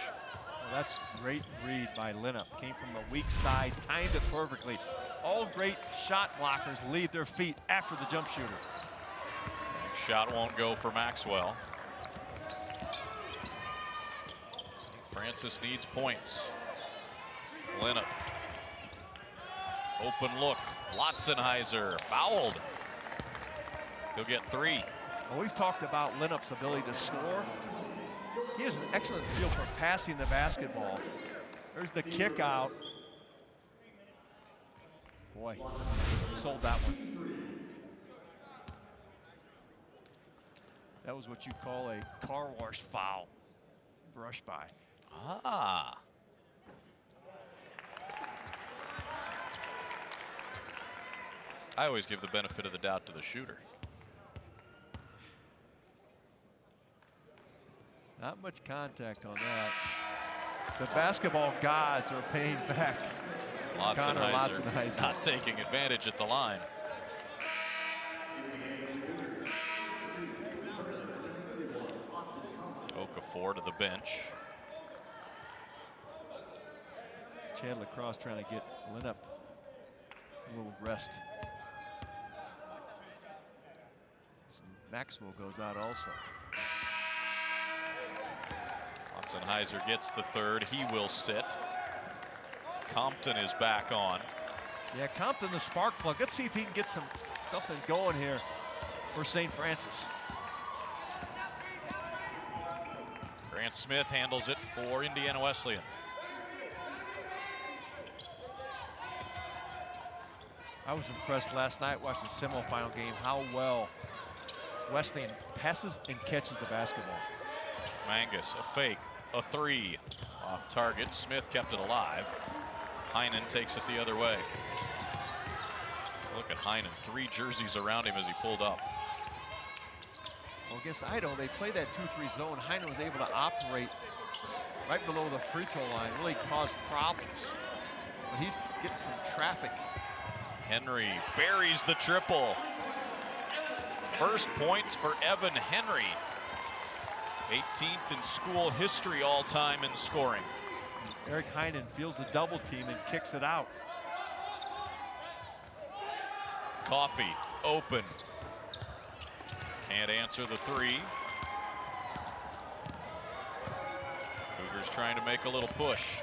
Well, that's great read by Linup. Came from the weak side, timed it perfectly. All great shot blockers leave their feet after the jump shooter. Next shot won't go for Maxwell. St. Francis needs points. Linup. Open look. Lotzenheiser fouled. He'll get 3. Well, we've talked about Linup's ability to score. He has an excellent feel for passing the basketball. There's the kick out. Boy, sold that one. That was what you call a car wash foul. Brush by. Ah. I always give the benefit of the doubt to the shooter. Not much contact on that. The basketball gods are paying back. Lotzenheiser not taking advantage at the line. Okafor to the bench. Chad Lacrosse trying to get Linup a little rest. Maxwell goes out also. Lotzenheiser gets the 3rd. He will sit. Compton is back on. Yeah, Compton, the spark plug. Let's see if he can get something going here for St. Francis. Grant Smith handles it for Indiana Wesleyan. I was impressed last night watching the semifinal game how well Wesleyan passes and catches the basketball. Mangus, a fake, a 3. Off target. Smith kept it alive. Heinen takes it the other way. Look at Heinen, 3 jerseys around him as he pulled up. Well, against Idaho, they played that 2-3 zone. Heinen was able to operate right below the free throw line, really caused problems. But he's getting some traffic. Henry buries the triple. First points for Evan Henry. 18th in school history all-time in scoring. Eric Heinen feels the double team and kicks it out. Coffey open. Can't answer the 3. Cougars trying to make a little push.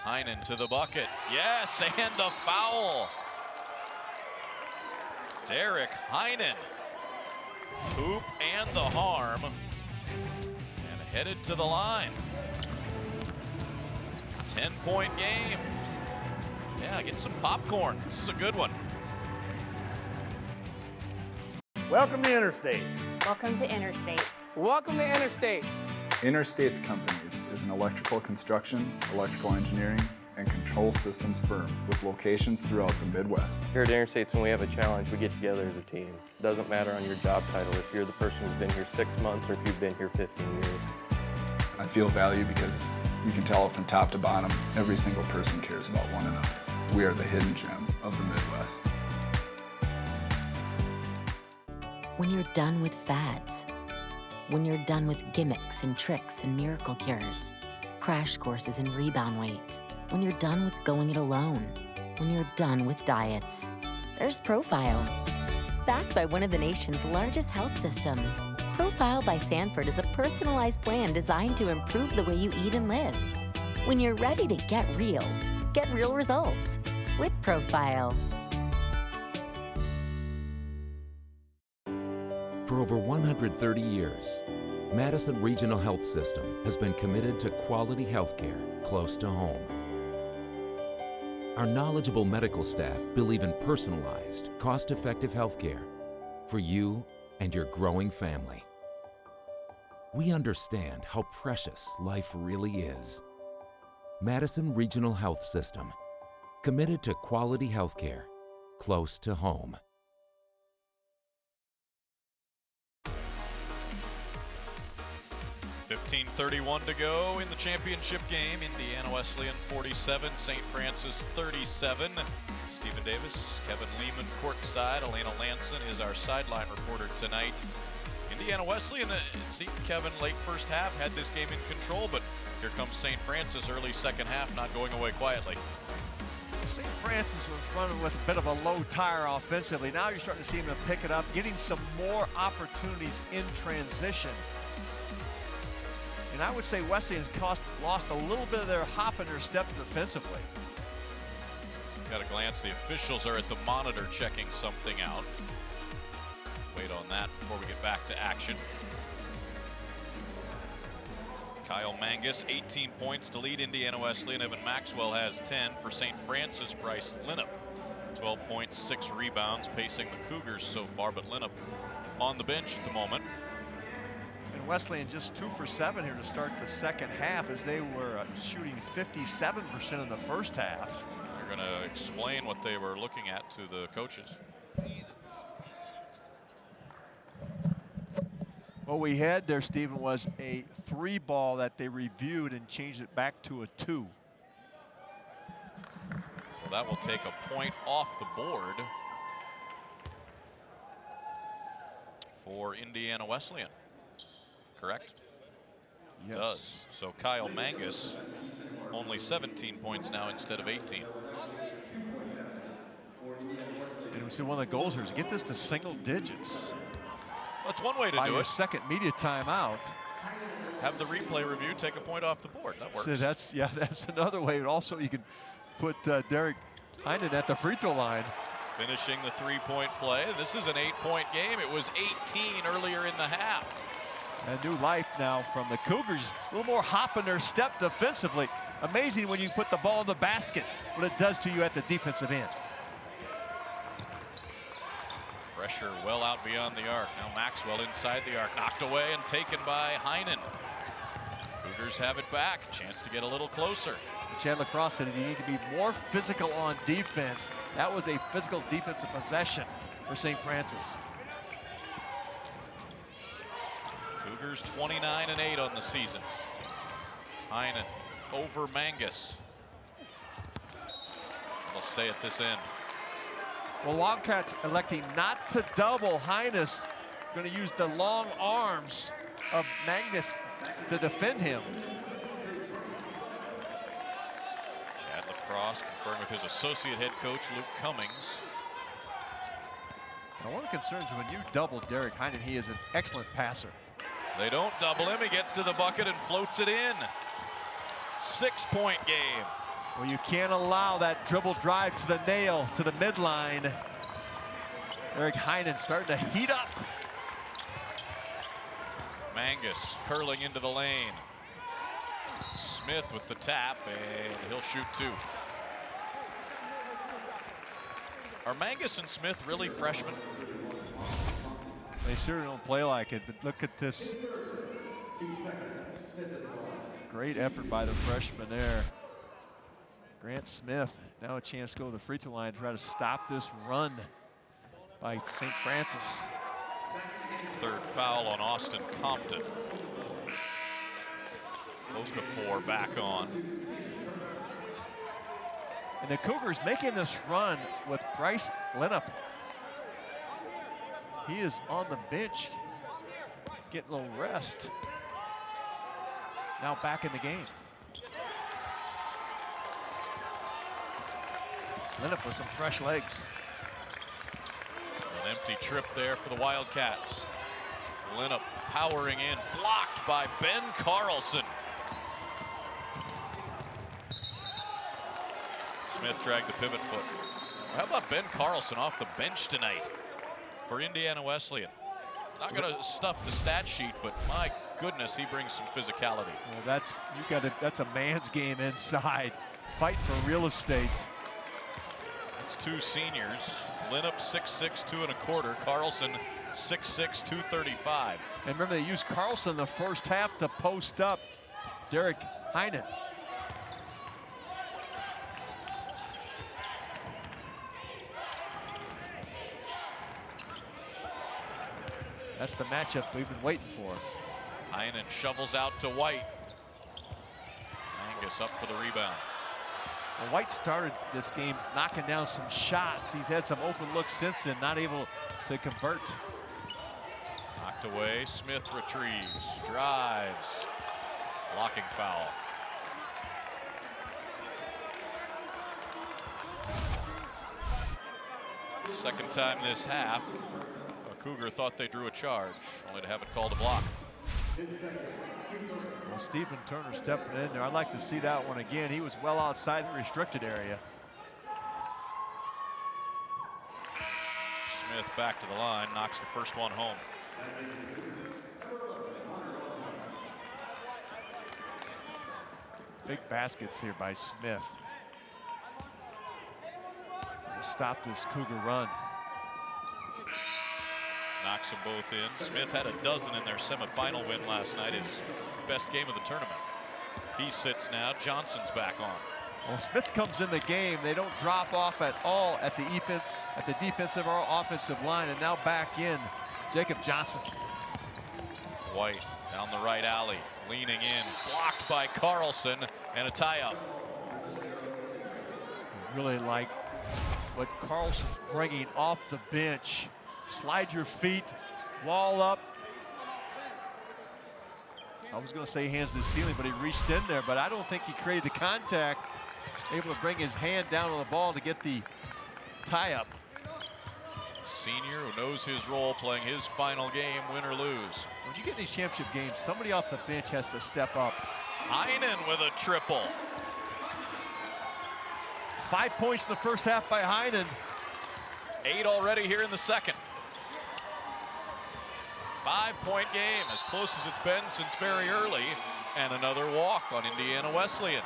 Heinen to the bucket. Yes, and the foul. Derek Heinen. Hoop and the harm. And headed to the line. 10-point game. Yeah, get some popcorn. This is a good one. Welcome to Interstates. Welcome to Interstate. Welcome to Interstates. Interstates Companies is an electrical construction, electrical engineering, and control systems firm with locations throughout the Midwest. Here at Interstates, when we have a challenge, we get together as a team. It doesn't matter on your job title if you're the person who's been here 6 months or if you've been here 15 years. I feel value because you can tell it from top to bottom, every single person cares about one another. We are the hidden gem of the Midwest. When you're done with fads, when you're done with gimmicks and tricks and miracle cures, crash courses and rebound weight, when you're done with going it alone, when you're done with diets, there's Profile. Backed by one of the nation's largest health systems, Profile by Sanford is a personalized plan designed to improve the way you eat and live. When you're ready to get real results with Profile. For over 130 years, Madison Regional Health System has been committed to quality health care close to home. Our knowledgeable medical staff believe in personalized, cost-effective health care for you and your growing family. We understand how precious life really is. Madison Regional Health System, committed to quality health care close to home. 15:31 to go in the championship game. Indiana Wesleyan 47, St. Francis 37. Stephen Davis, Kevin Lehman courtside. Elena Lanson is our sideline reporter tonight. Indiana Wesleyan, it seemed Kevin late first half had this game in control, but here comes St. Francis early second half, not going away quietly. St. Francis was running with a bit of a low tire offensively. Now you're starting to see them pick it up, getting some more opportunities in transition. And I would say Wesleyan's lost a little bit of their hop in their step defensively. Got a glance. The officials are at the monitor checking something out. Wait on that before we get back to action. Kyle Mangus, 18 points to lead Indiana Wesleyan. Evan Maxwell has 10 for St. Francis. Bryce Linnup, 12 points, 6 rebounds, pacing the Cougars so far, but Linnup on the bench at the moment. And Wesleyan just 2 for 7 here to start the second half, as they were shooting 57% in the first half. They're going to explain what they were looking at to the coaches. What we had there, Stephen, was a 3 ball that they reviewed and changed it back to a 2. So that will take a point off the board for Indiana Wesleyan. Correct? Yes. It does. So Kyle Mangus, only 17 points now instead of 18. And we see one of the goals here is get this to single digits. That's one way to By do your it. second media timeout. Have the replay review take a point off the board. That works. So that's another way. And also you can put Derek Heinen at the free throw line. Finishing the 3-point play. This is an 8-point game. It was 18 earlier in the half. A new life now from the Cougars. A little more hop in their step defensively. Amazing when you put the ball in the basket, what it does to you at the defensive end. Pressure well out beyond the arc. Now Maxwell inside the arc, knocked away and taken by Heinen. Cougars have it back. Chance to get a little closer. Chandler Cross said you need to be more physical on defense. That was a physical defensive possession for St. Francis. Cougars 29-8 on the season. Heinen over Mangus. They'll stay at this end. Well, Wildcats electing not to double. Heines going to use the long arms of Magnus to defend him. Chad Lacrosse confirmed with his associate head coach, Luke Cummings. Now, one of the concerns when you double Derek Heinen, he is an excellent passer. They don't double him. He gets to the bucket and floats it in. 6-point game. Well, you can't allow that dribble drive to the nail, to the midline. Eric Heinen starting to heat up. Mangus curling into the lane. Smith with the tap, and he'll shoot 2. Are Mangus and Smith really freshmen? They certainly don't play like it, but look at this. Great effort by the freshman there. Grant Smith, now a chance to go to the free throw line, try to stop this run by St. Francis. 3rd foul on Austin Compton. Okafor back on. And the Cougars making this run with Bryce Linnup. He is on the bench, getting a little rest. Now back in the game. Linnup with some fresh legs. An empty trip there for the Wildcats. Linnup powering in, blocked by Ben Carlson. Smith dragged the pivot foot. How about Ben Carlson off the bench tonight for Indiana Wesleyan? Not going to stuff the stat sheet, but my goodness, he brings some physicality. Well, that's a man's game inside. Fight for real estate. It's 2 seniors. Linnup 6'6", 2 1/4. Carlson 6'6", 235. And remember, they used Carlson the first half to post up Derek Heinen. That's the matchup we've been waiting for. Heinen shovels out to White. Mangus up for the rebound. Well, White started this game knocking down some shots. He's had some open looks since then, not able to convert. Knocked away, Smith retrieves, drives, blocking foul. Second time this half, a Cougar thought they drew a charge, only to have it called a block. Well, Stephen Turner stepping in there. I'd like to see that one again. He was well outside the restricted area. Smith back to the line, knocks the first one home. Big baskets here by Smith. To stop this Cougar run. Knocks them both in. Smith had a dozen in their semifinal win last night, his best game of the tournament. He sits now. Johnson's back on. Well, Smith comes in the game. They don't drop off at all at the defensive or offensive line, and now back in Jacob Johnson. White down the right alley, leaning in, blocked by Carlson, and a tie-up. Really like what Carlson's bringing off the bench. Slide your feet, wall up. I was going to say hands to the ceiling, but he reached in there, but I don't think he created the contact. Able to bring his hand down on the ball to get the tie-up. Senior who knows his role, playing his final game, win or lose. When you get these championship games, somebody off the bench has to step up. Heinen with a triple. 5 points in the first half by Heinen. 8 already here in the second. 5-point game, as close as it's been since very early, and another walk on Indiana Wesleyan.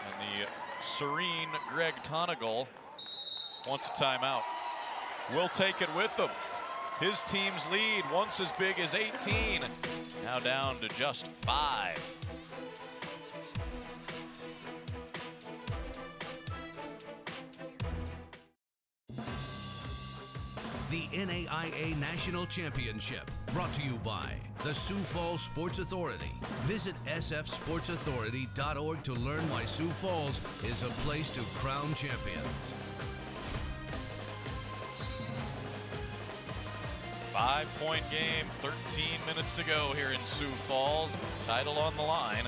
And the serene Greg Tonigal wants a timeout. Will take it with them. His team's lead, once as big as 18, now down to just 5. The NAIA National Championship, brought to you by the Sioux Falls Sports Authority. Visit sfsportsauthority.org to learn why Sioux Falls is a place to crown champions. 5-point game, 13 minutes to go here in Sioux Falls. Title on the line.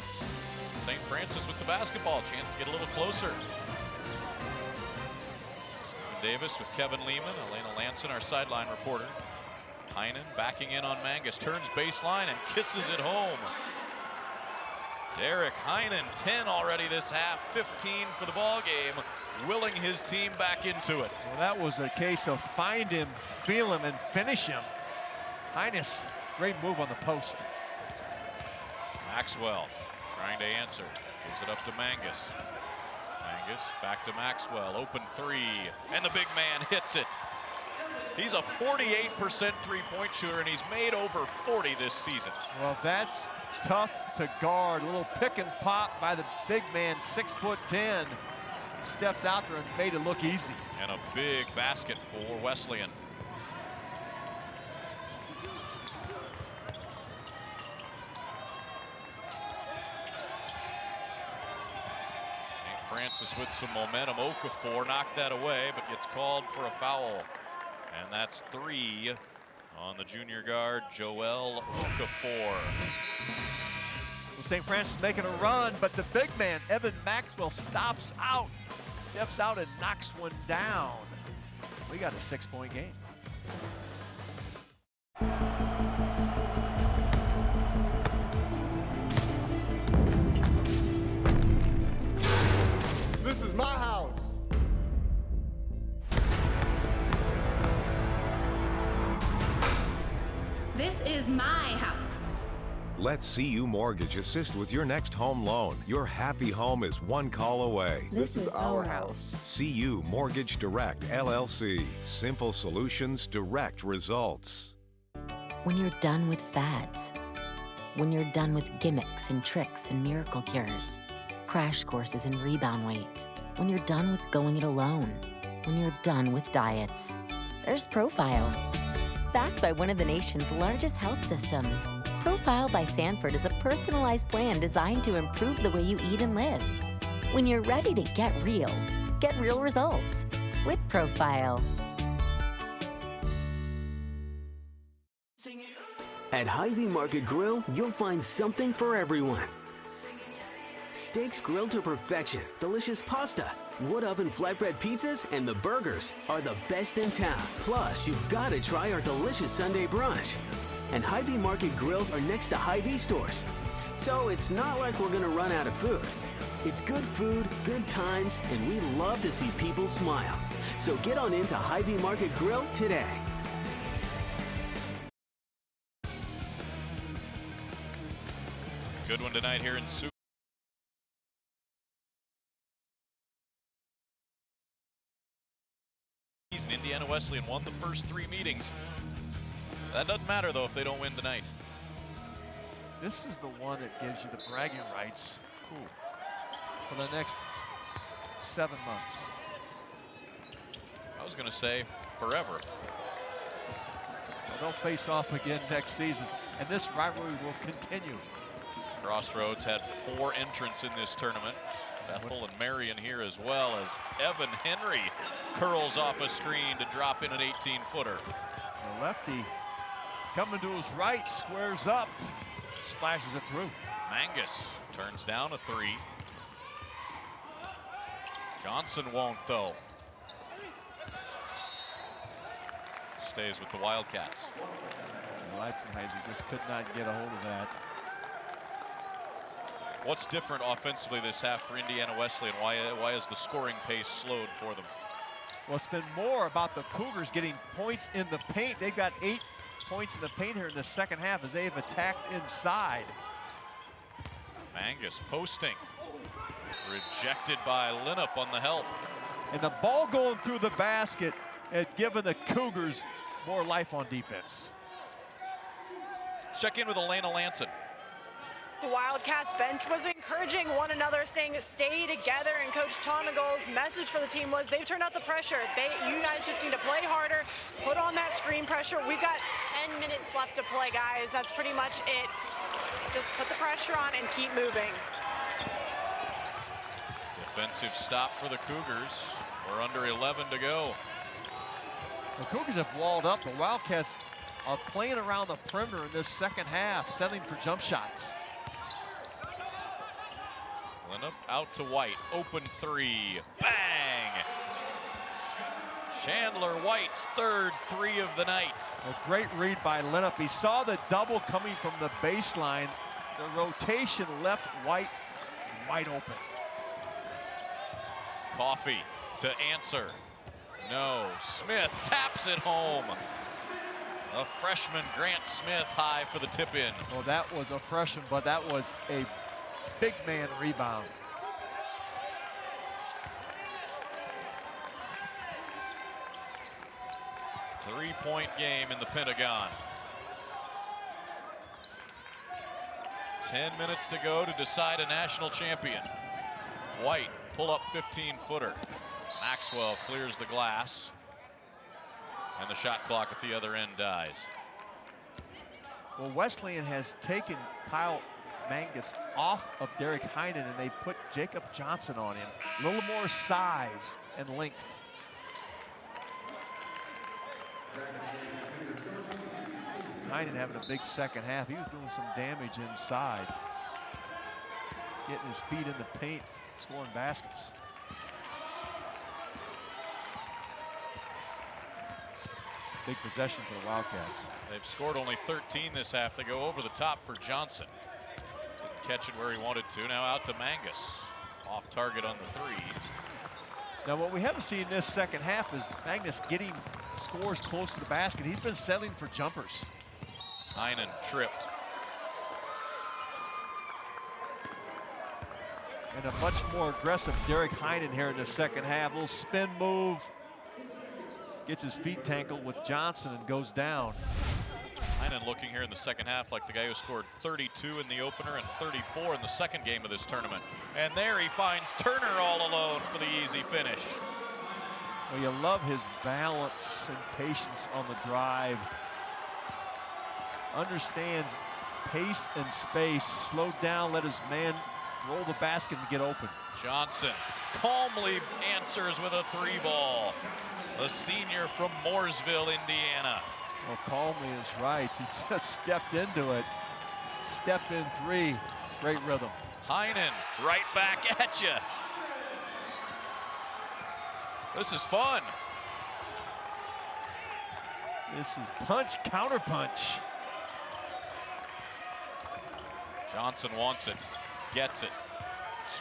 St. Francis with the basketball, chance to get a little closer. Davis with Kevin Lehman, Elena Lanson, our sideline reporter. Heinen backing in on Mangus, turns baseline and kisses it home. Derek Heinen, 10 already this half, 15 for the ball game, willing his team back into it. Well, that was a case of find him, feel him, and finish him. Heines, great move on the post. Maxwell trying to answer, gives it up to Mangus. Mangus back to Maxwell, open three, and the big man hits it. He's a 48% three-point shooter, and he's made over 40 this season. Well, that's tough to guard. A little pick and pop by the big man, 6'10". Stepped out there and made it look easy. And a big basket for Wesleyan. St. Francis with some momentum. Okafor knocked that away, but gets called for a foul. And that's 3 on the junior guard, Joel Okafor. Well, St. Francis making a run, but the big man, Evan Maxwell, steps out and knocks one down. We got a 6-point game. This is my house. This is my house. Let CU Mortgage assist with your next home loan. Your happy home is one call away. This is our house. CU Mortgage Direct, LLC. Simple solutions, direct results. When you're done with fads, when you're done with gimmicks and tricks and miracle cures, crash courses and rebound weight, when you're done with going it alone, when you're done with diets, there's Profile. Backed by one of the nation's largest health systems, Profile by Sanford is a personalized plan designed to improve the way you eat and live. When you're ready to get real results with Profile. At Hy-Vee Market Grill, you'll find something for everyone. Steaks grilled to perfection, delicious pasta, wood oven flatbread pizzas, and the burgers are the best in town. Plus, you've got to try our delicious Sunday brunch. And Hy-Vee Market Grills are next to Hy-Vee stores. So it's not like we're gonna run out of food. It's good food, good times, and we love to see people smile. So get on into Hy-Vee Market Grill today. Good one tonight here in Sioux. Indiana Wesleyan won the first 3 meetings. That doesn't matter though if they don't win tonight. This is the one that gives you the bragging rights for the next 7 months. I was going to say forever. Well, they'll face off again next season, and this rivalry will continue. Crossroads had 4 entrants in this tournament. Bethel and Marion here as well, as Evan Henry curls off a screen to drop in an 18-footer. The lefty coming to his right, squares up, splashes it through. Mangus turns down a 3. Johnson won't though. Stays with the Wildcats. Leitzenheiser just could not get a hold of that. What's different offensively this half for Indiana Wesleyan? Why is the scoring pace slowed for them? Well, it's been more about the Cougars getting points in the paint. They've got 8 points in the paint here in the second half as they've attacked inside. Mangus posting. Rejected by Linup on the help. And the ball going through the basket had given the Cougars more life on defense. Check in with Elena Lanson. The Wildcats bench was encouraging one another, saying stay together, and Coach Tonagol's message for the team was they've turned out the pressure. You guys just need to play harder, put on that screen pressure. We've got 10 minutes left to play, guys. That's pretty much it. Just put the pressure on and keep moving. Defensive stop for the Cougars. We're under 11 to go. The Cougars have walled up. The Wildcats are playing around the perimeter in this second half, settling for jump shots. Linup out to White, open 3, bang! Chandler White's third 3 of the night. A great read by Linup. He saw the double coming from the baseline The rotation left White wide open. Coffee to answer. No. Smith taps it home. A freshman, Grant Smith, high for the tip in. Well, that was a freshman, but that was a big man rebound. Three-point game in the Pentagon. 10 minutes to go to decide a national champion. White, pull-up 15-footer. Maxwell clears the glass. And the shot clock at the other end dies. Well, Wesleyan has taken Kyle Mangus off of Derek Heinen, and they put Jacob Johnson on him. A little more size and length. Heinen having a big second half. He was doing some damage inside. Getting his feet in the paint, scoring baskets. Big possession for the Wildcats. They've scored only 13 this half. They go over the top for Johnson. Didn't catch it where he wanted to. Now out to Mangus. Off target on the three. Now what we haven't seen in this second half is Magnus getting scores close to the basket. He's been settling for jumpers. Heinen tripped. And a much more aggressive Derek Heinen here in the second half. A little spin move. Gets his feet tangled with Johnson and goes down. Heinen looking here in the second half like the guy who scored 32 in the opener and 34 in the second game of this tournament. And there he finds Turner all alone for the easy finish. Well, you love his balance and patience on the drive. Understands pace and space. Slowed down, let his man roll the basket and get open. Johnson calmly answers with a three ball. The senior from Mooresville, Indiana. Well, calmly is right. He just stepped into it. Step in three. Great rhythm. Heinen right back at you. This is fun. This is punch, counter punch. Johnson wants it, gets it.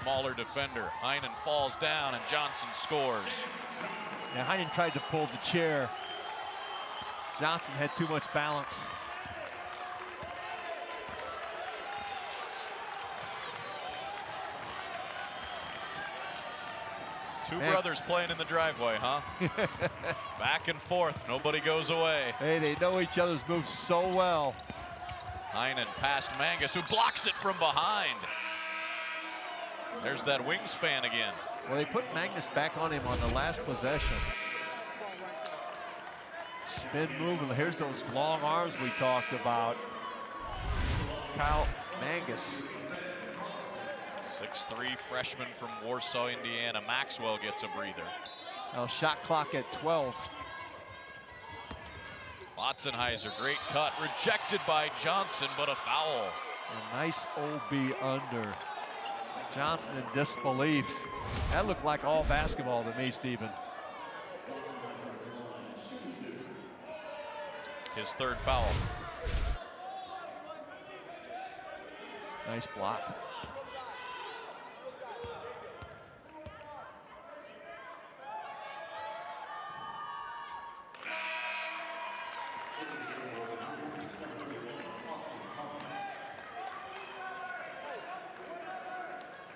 Smaller defender. Heinen falls down and Johnson scores. Now Heinen tried to pull the chair. Johnson had too much balance. Two brothers playing in the driveway, huh? Back and forth, nobody goes away. Hey, they know each other's moves so well. Heinen past Mangus, who blocks it from behind. There's that wingspan again. Well, they put Magnus back on him on the last possession. Spin move, and here's those long arms we talked about. Kyle Mangus. 6'3" freshman from Warsaw, Indiana. Maxwell gets a breather. Now shot clock at 12. Lotzenheiser, great cut, rejected by Johnson, but a foul. A nice OB under. Johnson in disbelief. That looked like all basketball to me, Stephen. His third foul. Nice block.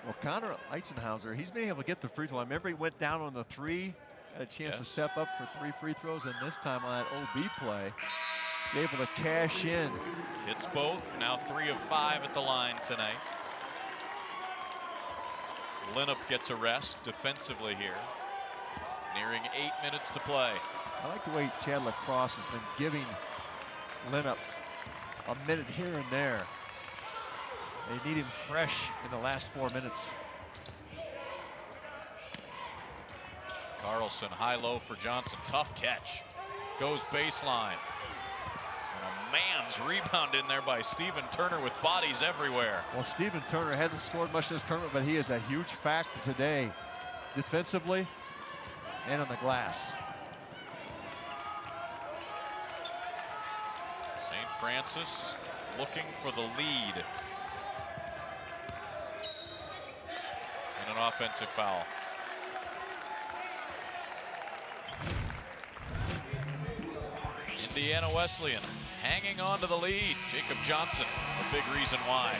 Well, Connor Eitzenhauser, he's been able to get the free throw. I remember he went down on the three, had a chance to step up for 3 free throws, and this time on that OB play, able to cash in. Hits both, now 3 of 5 at the line tonight. Linnup gets a rest defensively here. Nearing 8 minutes to play. I like the way Chad Lacrosse has been giving Linnup a minute here and there. They need him fresh in the last 4 minutes. Carlson, high-low for Johnson, tough catch. Goes baseline. And a man's rebound in there by Stephen Turner with bodies everywhere. Well, Stephen Turner hasn't scored much this tournament, but he is a huge factor today, defensively and on the glass. St. Francis looking for the lead. and an offensive foul. Indiana Wesleyan hanging on to the lead. Jacob Johnson, a big reason why.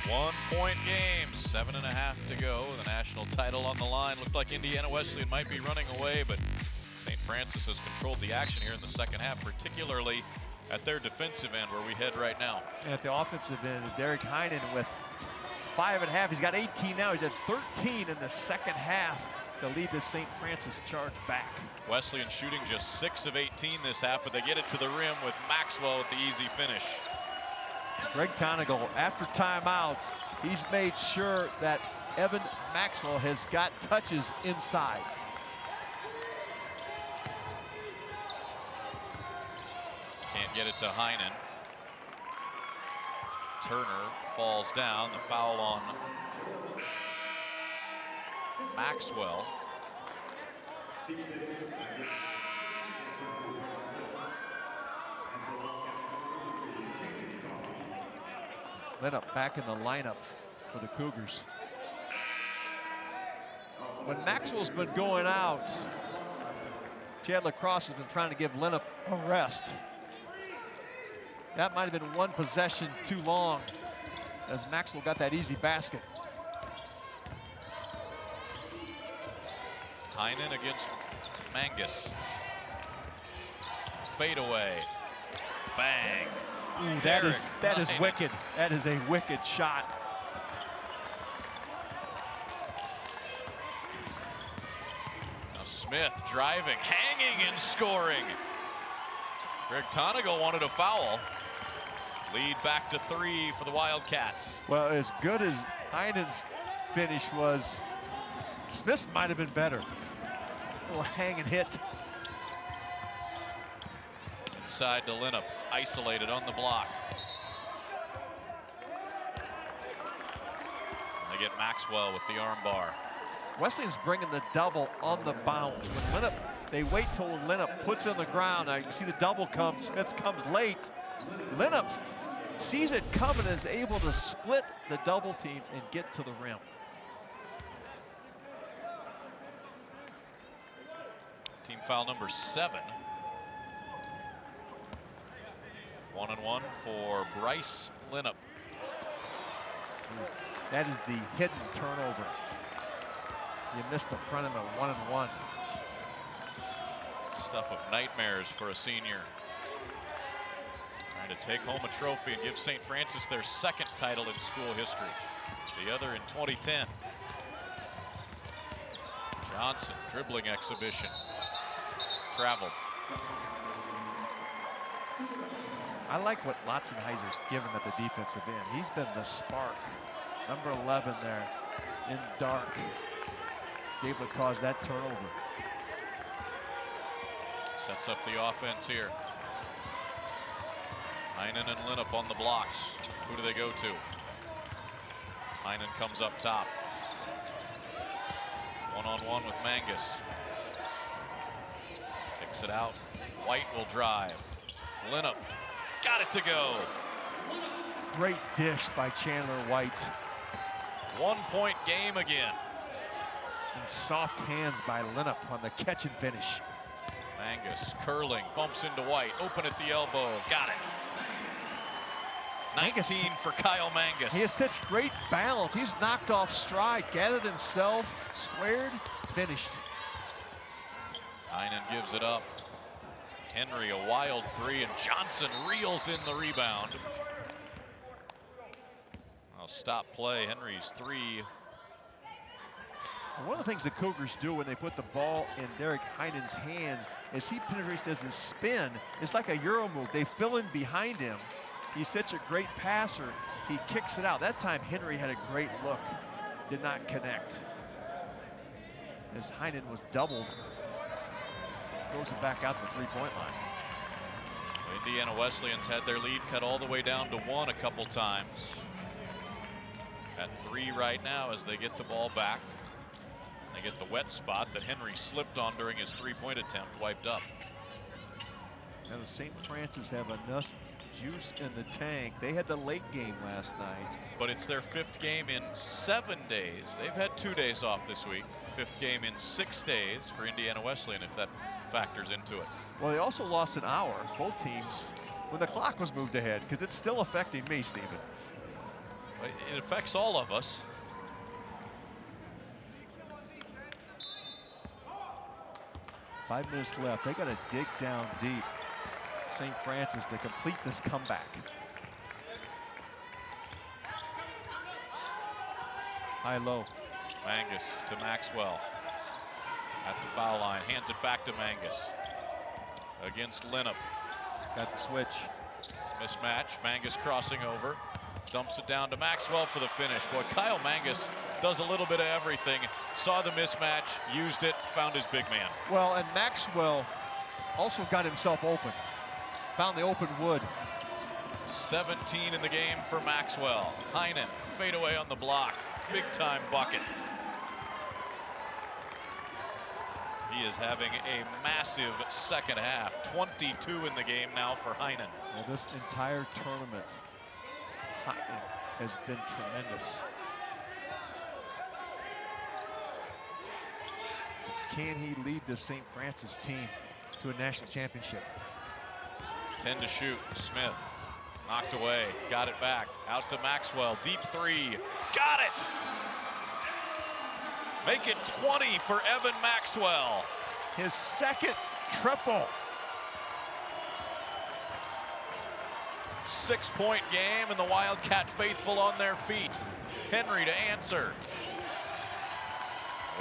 One-point game, 7.5 to go. The national title on the line. Looked like Indiana Wesleyan might be running away, but St. Francis has controlled the action here in the second half, particularly at their defensive end where we head right now. And at the offensive end, Derek Heinen with 5.5. He's got 18 now. He's at 13 in the second half to lead the St. Francis charge back. Wesleyan shooting just 6 of 18 this half, but they get it to the rim with Maxwell with the easy finish. Greg Tonigal, after timeouts, he's made sure that Evan Maxwell has got touches inside. Can't get it to Heinen. Turner falls down. The foul on Maxwell. Lineup back in the lineup for the Cougars. When Maxwell's been going out, Chad Lacrosse has been trying to give Lineup a rest. That might have been one possession too long as Maxwell got that easy basket. Heinen against Mangus. Fade away. Bang. That is wicked. That is a wicked shot. Now Smith driving, hanging and scoring. Greg Tonigal wanted a foul. Lead back to 3 for the Wildcats. Well, as good as Heinen's finish was, Smith's might have been better. A little hang and hit. Inside to Linnup, isolated on the block. And they get Maxwell with the arm bar. Wesleyan's bringing the double on the bounce. When Linnup, they wait till Linnup puts it on the ground. Now you can see the double come. Smith comes late. Linnup sees it coming and is able to split the double team and get to the rim. Team foul number 7. 1-on-1 for Bryce Linnup. That is the hidden turnover. You missed the front of him at 1-on-1. Stuff of nightmares for a senior. Trying to take home a trophy and give St. Francis their second title in school history. The other in 2010. Johnson, dribbling exhibition. Traveled. I like what Lotzenheiser's given at the defensive end. He's been the spark. Number 11 there in dark. He's able to cause that turnover. Sets up the offense here. Heinen and Linnup on the blocks. Who do they go to? Heinen comes up top. 1-on-1 with Mangus. Kicks it out. White will drive. Linnup got it to go. Great dish by Chandler White. 1-point game again. And soft hands by Linnup on the catch and finish. Mangus curling, bumps into White, open at the elbow, got it. 19 for Kyle Mangus. He has such great balance. He's knocked off stride, gathered himself, squared, finished. Heinen gives it up. Henry a wild 3 and Johnson reels in the rebound. I'll stop play. Henry's 3. One of the things the Cougars do when they put the ball in Derek Heinen's hands is he penetrates, does his spin. It's like a Euro move. They fill in behind him. He's such a great passer. He kicks it out. That time Henry had a great look. Did not connect. As Heinen was doubled. Throws it back out the three-point line. Indiana Wesleyans had their lead cut all the way down to 1 a couple times. At 3 right now as they get the ball back. They get the wet spot that Henry slipped on during his three-point attempt wiped up. Now, does St. Francis have enough juice in the tank? They had the late game last night. But it's their 5th game in 7 days. They've had 2 days off this week. 5th game in 6 days for Indiana Wesleyan, if that factors into it. Well, they also lost an hour, both teams, when the clock was moved ahead, because it's still affecting me, Stephen. It affects all of us. Five minutes left. They got to dig down deep. St. Francis to complete this comeback. High-low. Mangus to Maxwell at the foul line. Hands it back to Mangus against Linnup. Got the switch. Mismatch. Mangus crossing over. Dumps it down to Maxwell for the finish. Boy, Kyle Mangus does a little bit of everything. Saw the mismatch, used it, found his big man. Well, and Maxwell also got himself open. Found the open wood. 17 in the game for Maxwell. Heinen, fade away on the block. Big time bucket. He is having a massive second half. 22 in the game now for Heinen. Well, this entire tournament, Heinen has been tremendous. Can he lead the St. Francis team to a national championship? 10 to shoot. Smith knocked away, got it back. Out to Maxwell, deep 3. Got it! Make it 20 for Evan Maxwell. His second triple. 6-point game, and the Wildcat faithful on their feet. Henry to answer.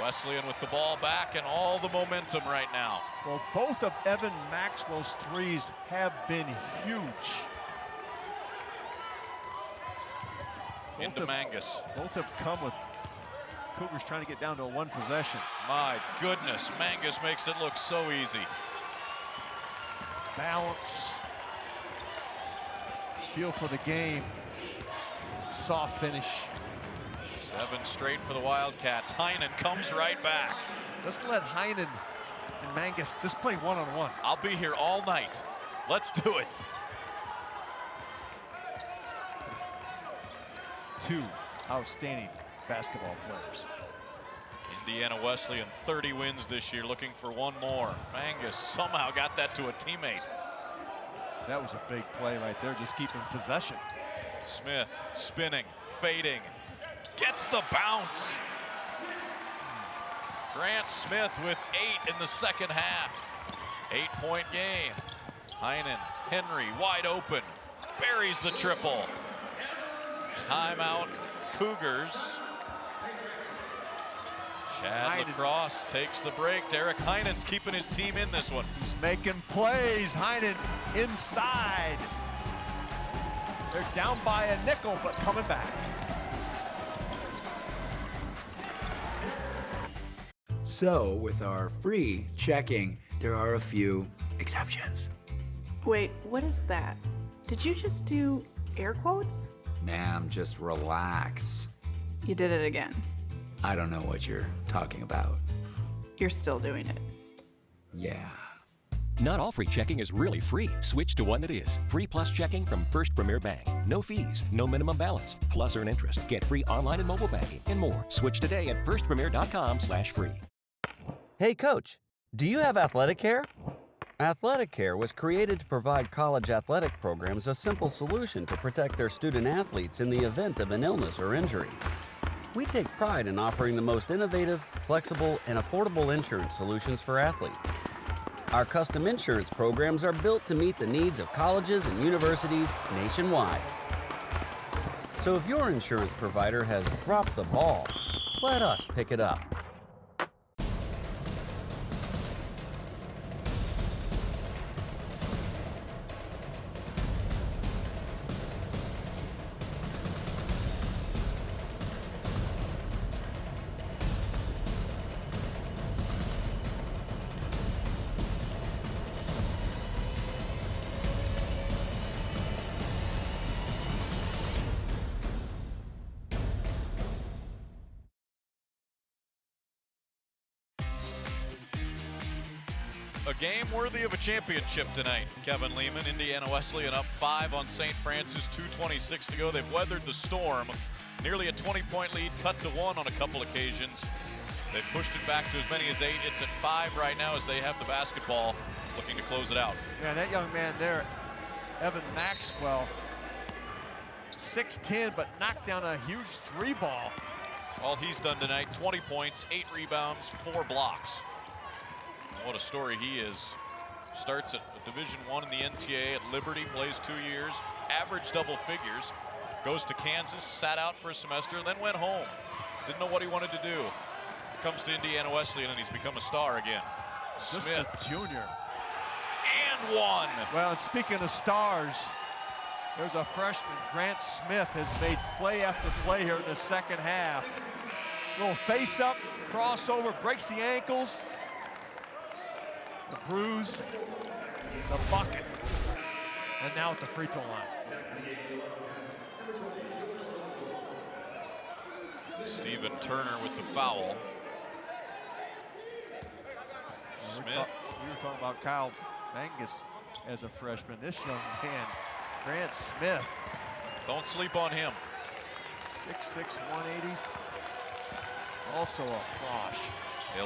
Wesleyan with the ball back and all the momentum right now. Well, both of Evan Maxwell's threes have been huge. Into Mangus. Both have come with Cougars trying to get down to a 1 possession. My goodness, Mangus makes it look so easy. Balance. Feel for the game. Soft finish. 7 straight for the Wildcats. Heinen comes right back. Let's let Heinen and Mangus just play one-on-one. I'll be here all night. Let's do it. 2 outstanding basketball players. Indiana Wesleyan 30 wins this year, looking for 1 more. Mangus somehow got that to a teammate. That was a big play right there, just keeping possession. Smith spinning, fading, gets the bounce. Grant Smith with 8 in the second half. 8-point game. Heinen, Henry wide open, buries the triple. Timeout, Cougars. Chad Lacrosse takes the break. Derek Heinen's keeping his team in this one. He's making plays. Heinen inside. They're down by a nickel, but coming back. So, with our free checking, there are a few exceptions. Wait, what is that? Did you just do air quotes? Ma'am, just relax. You did it again. I don't know what you're talking about. You're still doing it. Yeah. Not all free checking is really free. Switch to one that is. Free Plus checking from First Premier Bank. No fees, no minimum balance. Plus earn interest. Get free online and mobile banking and more. Switch today at firstpremier.com/free. Hey, Coach, do you have athletic care? Athletic Care was created to provide college athletic programs a simple solution to protect their student athletes in the event of an illness or injury. We take pride in offering the most innovative, flexible, and affordable insurance solutions for athletes. Our custom insurance programs are built to meet the needs of colleges and universities nationwide. So if your insurance provider has dropped the ball, let us pick it up. A game worthy of a championship tonight. Kevin Lehman, Indiana Wesleyan up 5 on St. Francis, 2:26 to go. They've weathered the storm. Nearly a 20-point lead, cut to 1 on a couple occasions. They've pushed it back to as many as 8. It's at 5 right now as they have the basketball, looking to close it out. Yeah, that young man there, Evan Maxwell, 6'10", but knocked down a huge 3 ball. All he's done tonight, 20 points, 8 rebounds, 4 blocks. What a story he is. Starts at Division I in the NCAA at Liberty, plays 2 years, averaged double figures, goes to Kansas, sat out for a semester, then went home. Didn't know what he wanted to do. Comes to Indiana Wesleyan and he's become a star again. Just Smith. a junior. And 1. Well, and speaking of stars, there's a freshman, Grant Smith, has made play after play here in the second half. Little face up, crossover, breaks the ankles. The bruise, the bucket, and now at the free throw line. Stephen Turner with the foul. Smith. We were talking about Kyle Mangus as a freshman. This young man, Grant Smith. Don't sleep on him. 6'6", 180. Also a frosh.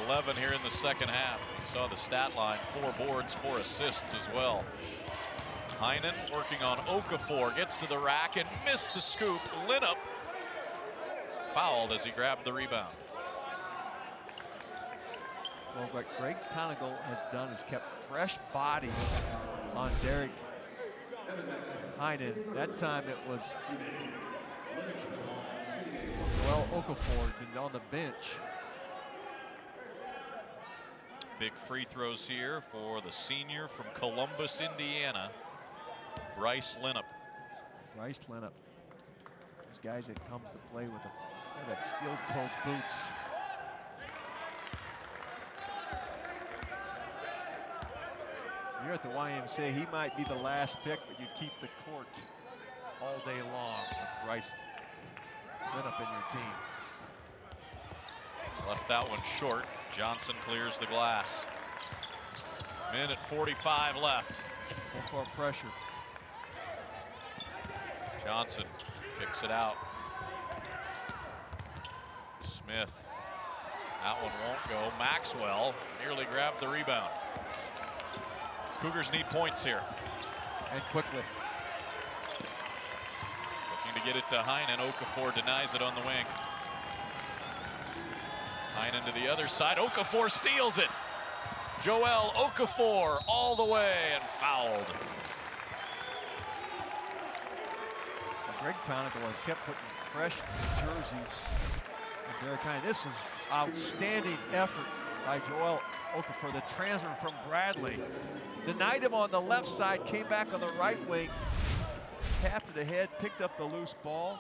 11 here in the second half. You saw the stat line, 4 boards, 4 assists as well. Heinen working on Okafor, gets to the rack and missed the scoop. Linnup fouled as he grabbed the rebound. Well, what Greg Tonigal has done is kept fresh bodies on Derek Heinen. That time it was Joel Okafor had been on the bench. Big free throws here for the senior from Columbus, Indiana, Bryce Linnup. Bryce Linnup. Those guys that comes to play with a set of steel-toed boots. You're at the YMCA, he might be the last pick, but you keep the court all day long with Bryce Linnup in your team. Left that one short. Johnson clears the glass. Minute 45 left. Full court pressure. Johnson kicks it out. Smith. That one won't go. Maxwell nearly grabbed the rebound. Cougars need points here. And quickly. Looking to get it to Heinen. Okafor denies it on the wing. Heinen to the other side. Okafor steals it. Joel Okafor all the way and fouled. Greg Tonigal has kept putting fresh jerseys on Derek Heinen. This was outstanding effort by Joel Okafor, the transfer from Bradley. Denied him on the left side, came back on the right wing, tapped it ahead, picked up the loose ball.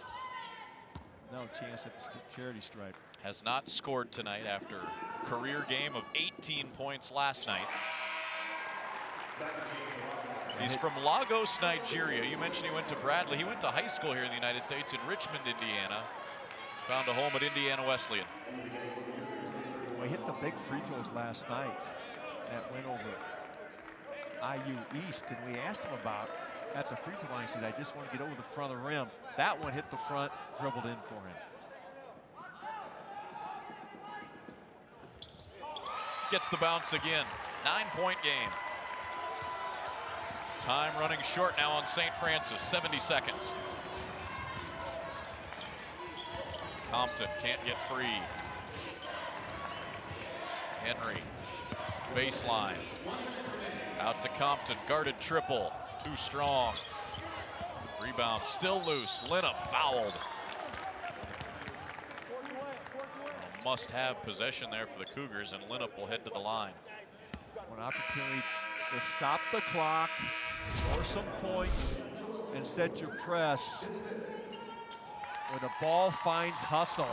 No chance at the charity stripe. Has not scored tonight after a career game of 18 points last night. He's from Lagos, Nigeria. You mentioned he went to Bradley. He went to high school here in the United States in Richmond, Indiana. Found a home at Indiana Wesleyan. Well, he hit the big free throws last night that went over IU East, and we asked him about at the free throw line. He said, I just want to get over the front of the rim. That one hit the front, dribbled in for him. Gets the bounce again. 9-point game. Time running short now on St. Francis, 70 seconds. Compton can't get free. Henry, baseline. Out to Compton, guarded triple, too strong. Rebound still loose, Linnup fouled. Must-have possession there for the Cougars, and Linnup will head to the line. One opportunity to stop the clock, score some points, and set your press. Where the ball finds hustle.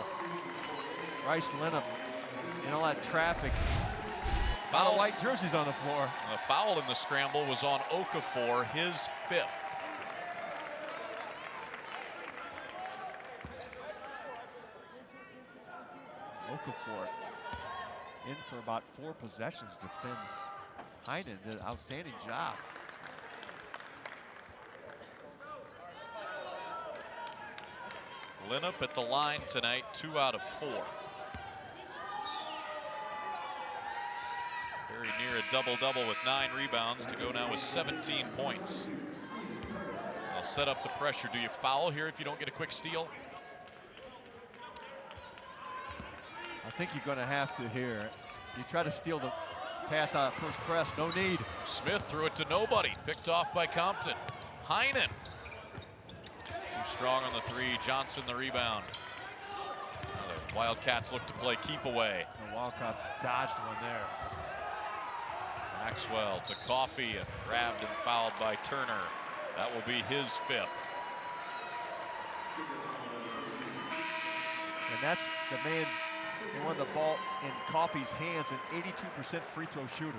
Bryce Linnup in all that traffic. A lot of white jerseys on the floor. The foul in the scramble was on Okafor, his 5th. Okafor in for about 4 possessions to defend Heinen did an outstanding job. Linnup at the line tonight, 2 out of 4. Very near a double-double with 9 rebounds to go now with 17 points. They'll set up the pressure. Do you foul here if you don't get a quick steal? I think you're going to have to here. You try to steal the pass out of first press, no need. Smith threw it to nobody, picked off by Compton. Heinen. Too strong on the 3, Johnson the rebound. Now the Wildcats look to play keep away. The Wildcats dodged one there. Maxwell to Coffey, grabbed and fouled by Turner. That will be his 5th. And that's the man's, they want the ball in Coffey's hands, an 82% free throw shooter.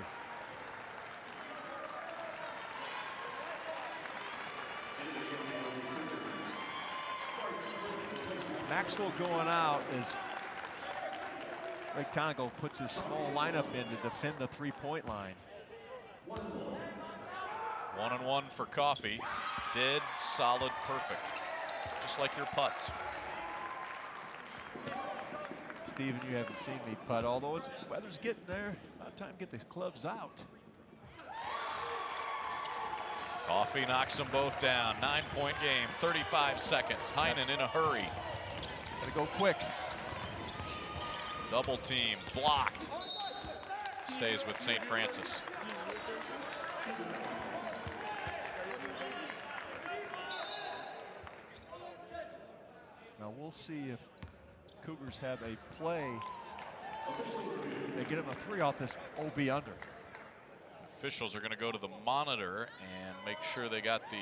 Maxwell going out as Greg Tonigo puts his small lineup in to defend the three-point line. 1-on-1 for Coffey. Dead, solid, perfect. Just like your putts. Steven, you haven't seen me putt, although it's weather's getting there. About time to get the clubs out. Coffey knocks them both down. 9-point game, 35 seconds. Heinen in a hurry. Gotta go quick. Double team, blocked. Stays with St. Francis. Now we'll see if Cougars have a play. They get him a 3 off this OB under. Officials are going to go to the monitor and make sure they got the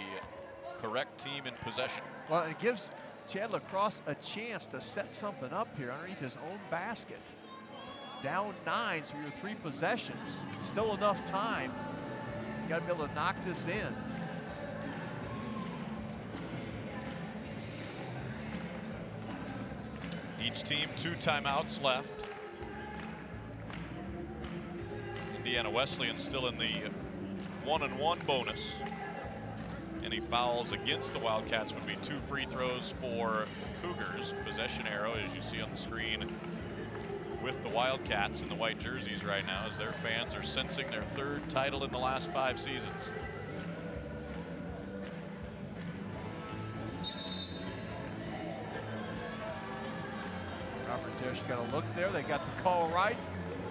correct team in possession. Well, it gives Chandler Cross a chance to set something up here underneath his own basket. Down 9, so your 3 possessions. Still enough time. You got to be able to knock this in. Each team 2 timeouts left. Indiana Wesleyan still in the 1-on-1 bonus. Any fouls against the Wildcats would be 2 free throws for Cougars. Possession arrow, as you see on the screen, with the Wildcats in the white jerseys right now, as their fans are sensing their 3rd title in the last 5 seasons. Robert Tisch got a look there. They got the call right.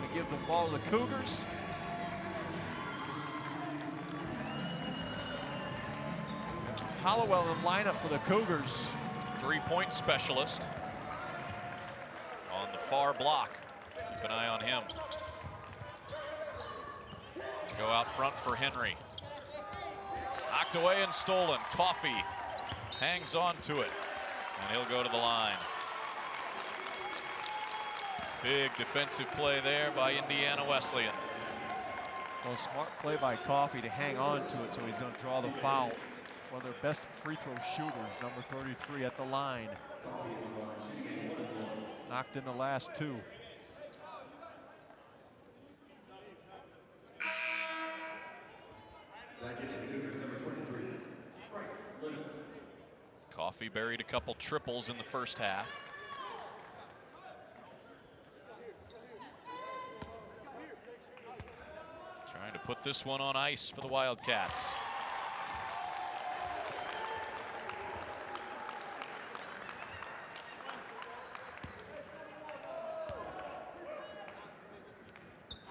They give the ball to the Cougars. Hollowell in lineup for the Cougars. 3-point specialist on the far block. Keep an eye on him. Go out front for Henry. Knocked away and stolen. Coffey hangs on to it, and he'll go to the line. Big defensive play there by Indiana Wesleyan. Well, smart play by Coffey to hang on to it, so he's going to draw the foul. One of their best free throw shooters, number 33 at the line. Knocked in the last 2. Coffey buried a couple triples in the first half. Trying to put this one on ice for the Wildcats.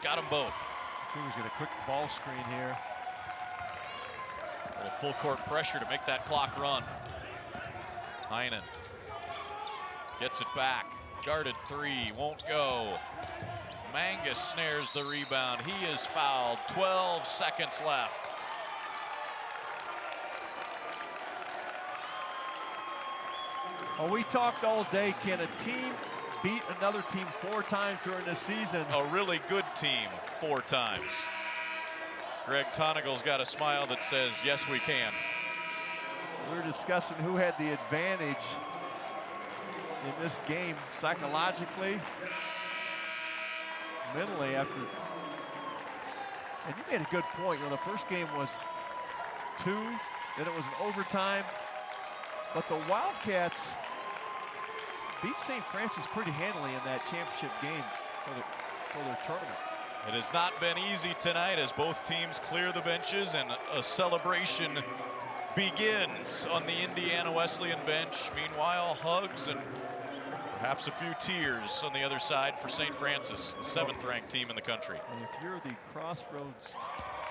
Got them both. Cougars get a quick ball screen here. A little full court pressure to make that clock run. Heinen gets it back. Guarded 3, won't go. Mangus snares the rebound. He is fouled. 12 seconds left. Well, we talked all day. Can a team beat another team 4 times during the season? A really good team 4 times. Greg Tonigal's got a smile that says, yes, we can. We were discussing who had the advantage in this game psychologically, mentally, after And you made a good point. You know, the first game was 2, then it was an overtime. But the Wildcats beat St. Francis pretty handily in that championship game for their tournament. It has not been easy tonight as both teams clear the benches and a celebration begins on the Indiana Wesleyan bench. Meanwhile, hugs and perhaps a few tears on the other side for St. Francis, the 7th-ranked team in the country. And if you're the Crossroads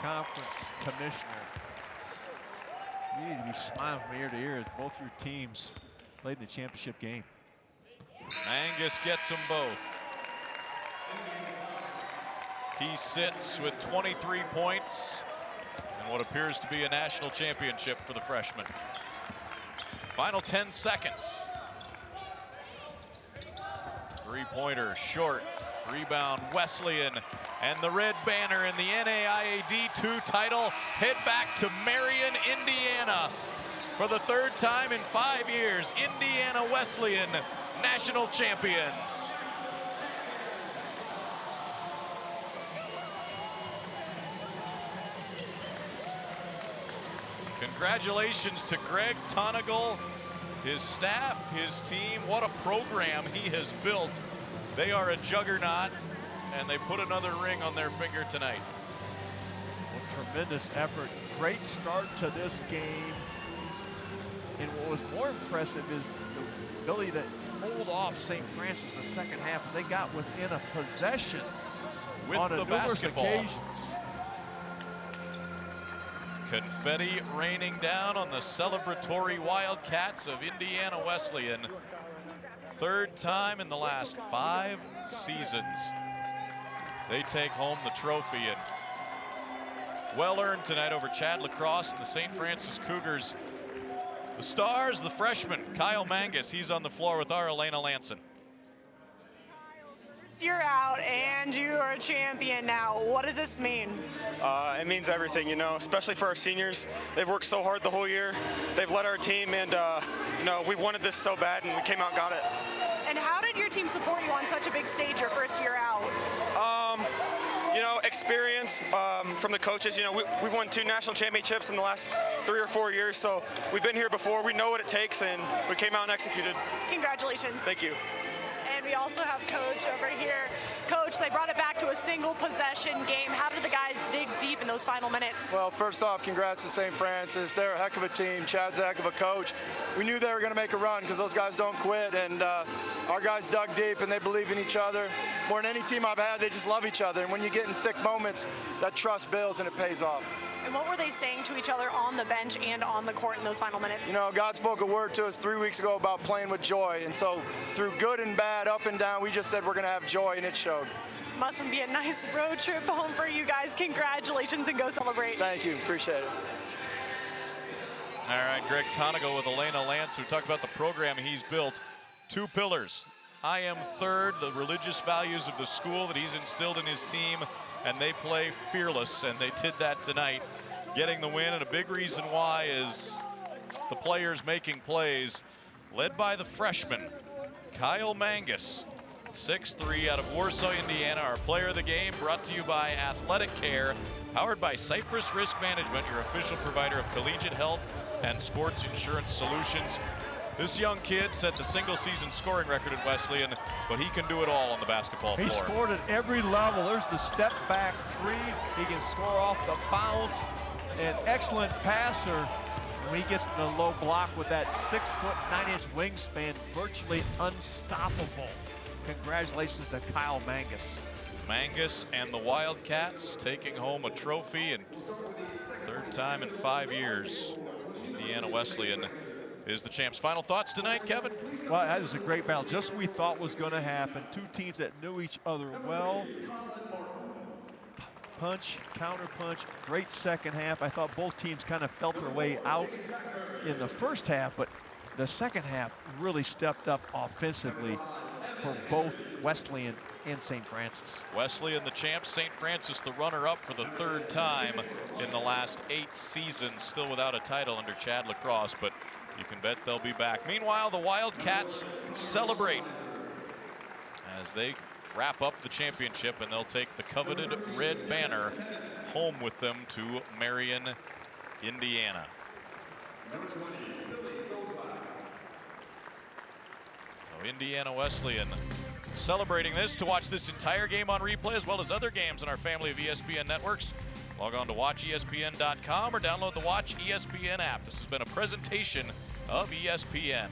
Conference commissioner, you need to be smiling from ear to ear as both your teams played in the championship game. Mangus gets them both. He sits with 23 points and what appears to be a national championship for the freshman. Final 10 seconds. Three-pointer short. Rebound Wesleyan, and the red banner in the NAIA D2 title head back to Marion, Indiana. For the 3rd time in 5 years, Indiana Wesleyan national champions. Congratulations to Greg Tonigal, his staff, his team. What a program he has built. They are a juggernaut, and they put another ring on their finger tonight. Well, tremendous effort. Great start to this game. And what was more impressive is the ability to hold off St. Francis the second half as they got within a possession with on the numerous basketball. Occasions. Confetti raining down on the celebratory Wildcats of Indiana Wesleyan. 3rd time in the last 5 seasons. They take home the trophy, and well earned tonight over Chad Lacrosse and the St. Francis Cougars. The stars, the freshman, Kyle Mangus, he's on the floor with our Elena Lanson. You're out and you are a champion now. What does this mean? It means everything, you know, especially for our seniors. They've worked so hard the whole year. They've led our team, and you know, we wanted this so bad, and we came out and got it. And how did your team support you on such a big stage your first year out? You know, experience from the coaches. You know, we've won 2 national championships in the last 3 or 4 years, so we've been here before. We know what it takes, and we came out and executed. Congratulations. Thank you. And we also have Coach over here. Coach, they brought it back to a single possession game. How did the guys dig deep in those final minutes? Well, first off, congrats to St. Francis. They're a heck of a team. Chad's a heck of a coach. We knew they were going to make a run because those guys don't quit, and our guys dug deep and they believe in each other. More than any team I've had, they just love each other. And when you get in thick moments, that trust builds and it pays off. And what were they saying to each other on the bench and on the court in those final minutes? You know, God spoke a word to us 3 weeks ago about playing with joy. And so through good and bad, up and down, we just said we're going to have joy, and it showed. Must be a nice road trip home for you guys. Congratulations, and go celebrate. Thank you. Appreciate it. All right, Greg Tonigal with Elena Lance, who talked about the program he's built. 2 pillars. I am third, the religious values of the school that he's instilled in his team, and they play fearless, and they did that tonight, getting the win. And a big reason why is the players making plays, led by the freshman, Kyle Mangus, 6'3", out of Warsaw, Indiana. Our player of the game, brought to you by Athletic Care, powered by Cypress Risk Management, your official provider of collegiate health and sports insurance solutions. This young kid set the single-season scoring record at Wesleyan, but he can do it all on the basketball floor. He scored at every level. There's the step-back 3. He can score off the bounce. An excellent passer. When he gets in the low block with that 6'9" wingspan, virtually unstoppable. Congratulations to Kyle Mangus. Mangus and the Wildcats taking home a trophy, and 3rd time in 5 years, Indiana Wesleyan is the champs. Final thoughts tonight, Kevin? Well, that was a great battle. Just what we thought was going to happen. 2 teams that knew each other well. Punch, counter punch, great second half. I thought both teams kind of felt their way out in the first half, but the second half really stepped up offensively for both Wesleyan and St. Francis. Wesleyan the champs, St. Francis the runner-up for the 3rd time in the last 8 seasons, still without a title under Chad Lacrosse, but you can bet they'll be back. Meanwhile, the Wildcats celebrate as they wrap up the championship, and they'll take the coveted red banner home with them to Marion, Indiana. So Indiana Wesleyan celebrating this. To watch this entire game on replay as well as other games in our family of ESPN networks, log on to watchespn.com or download the Watch ESPN app. This has been a presentation of ESPN.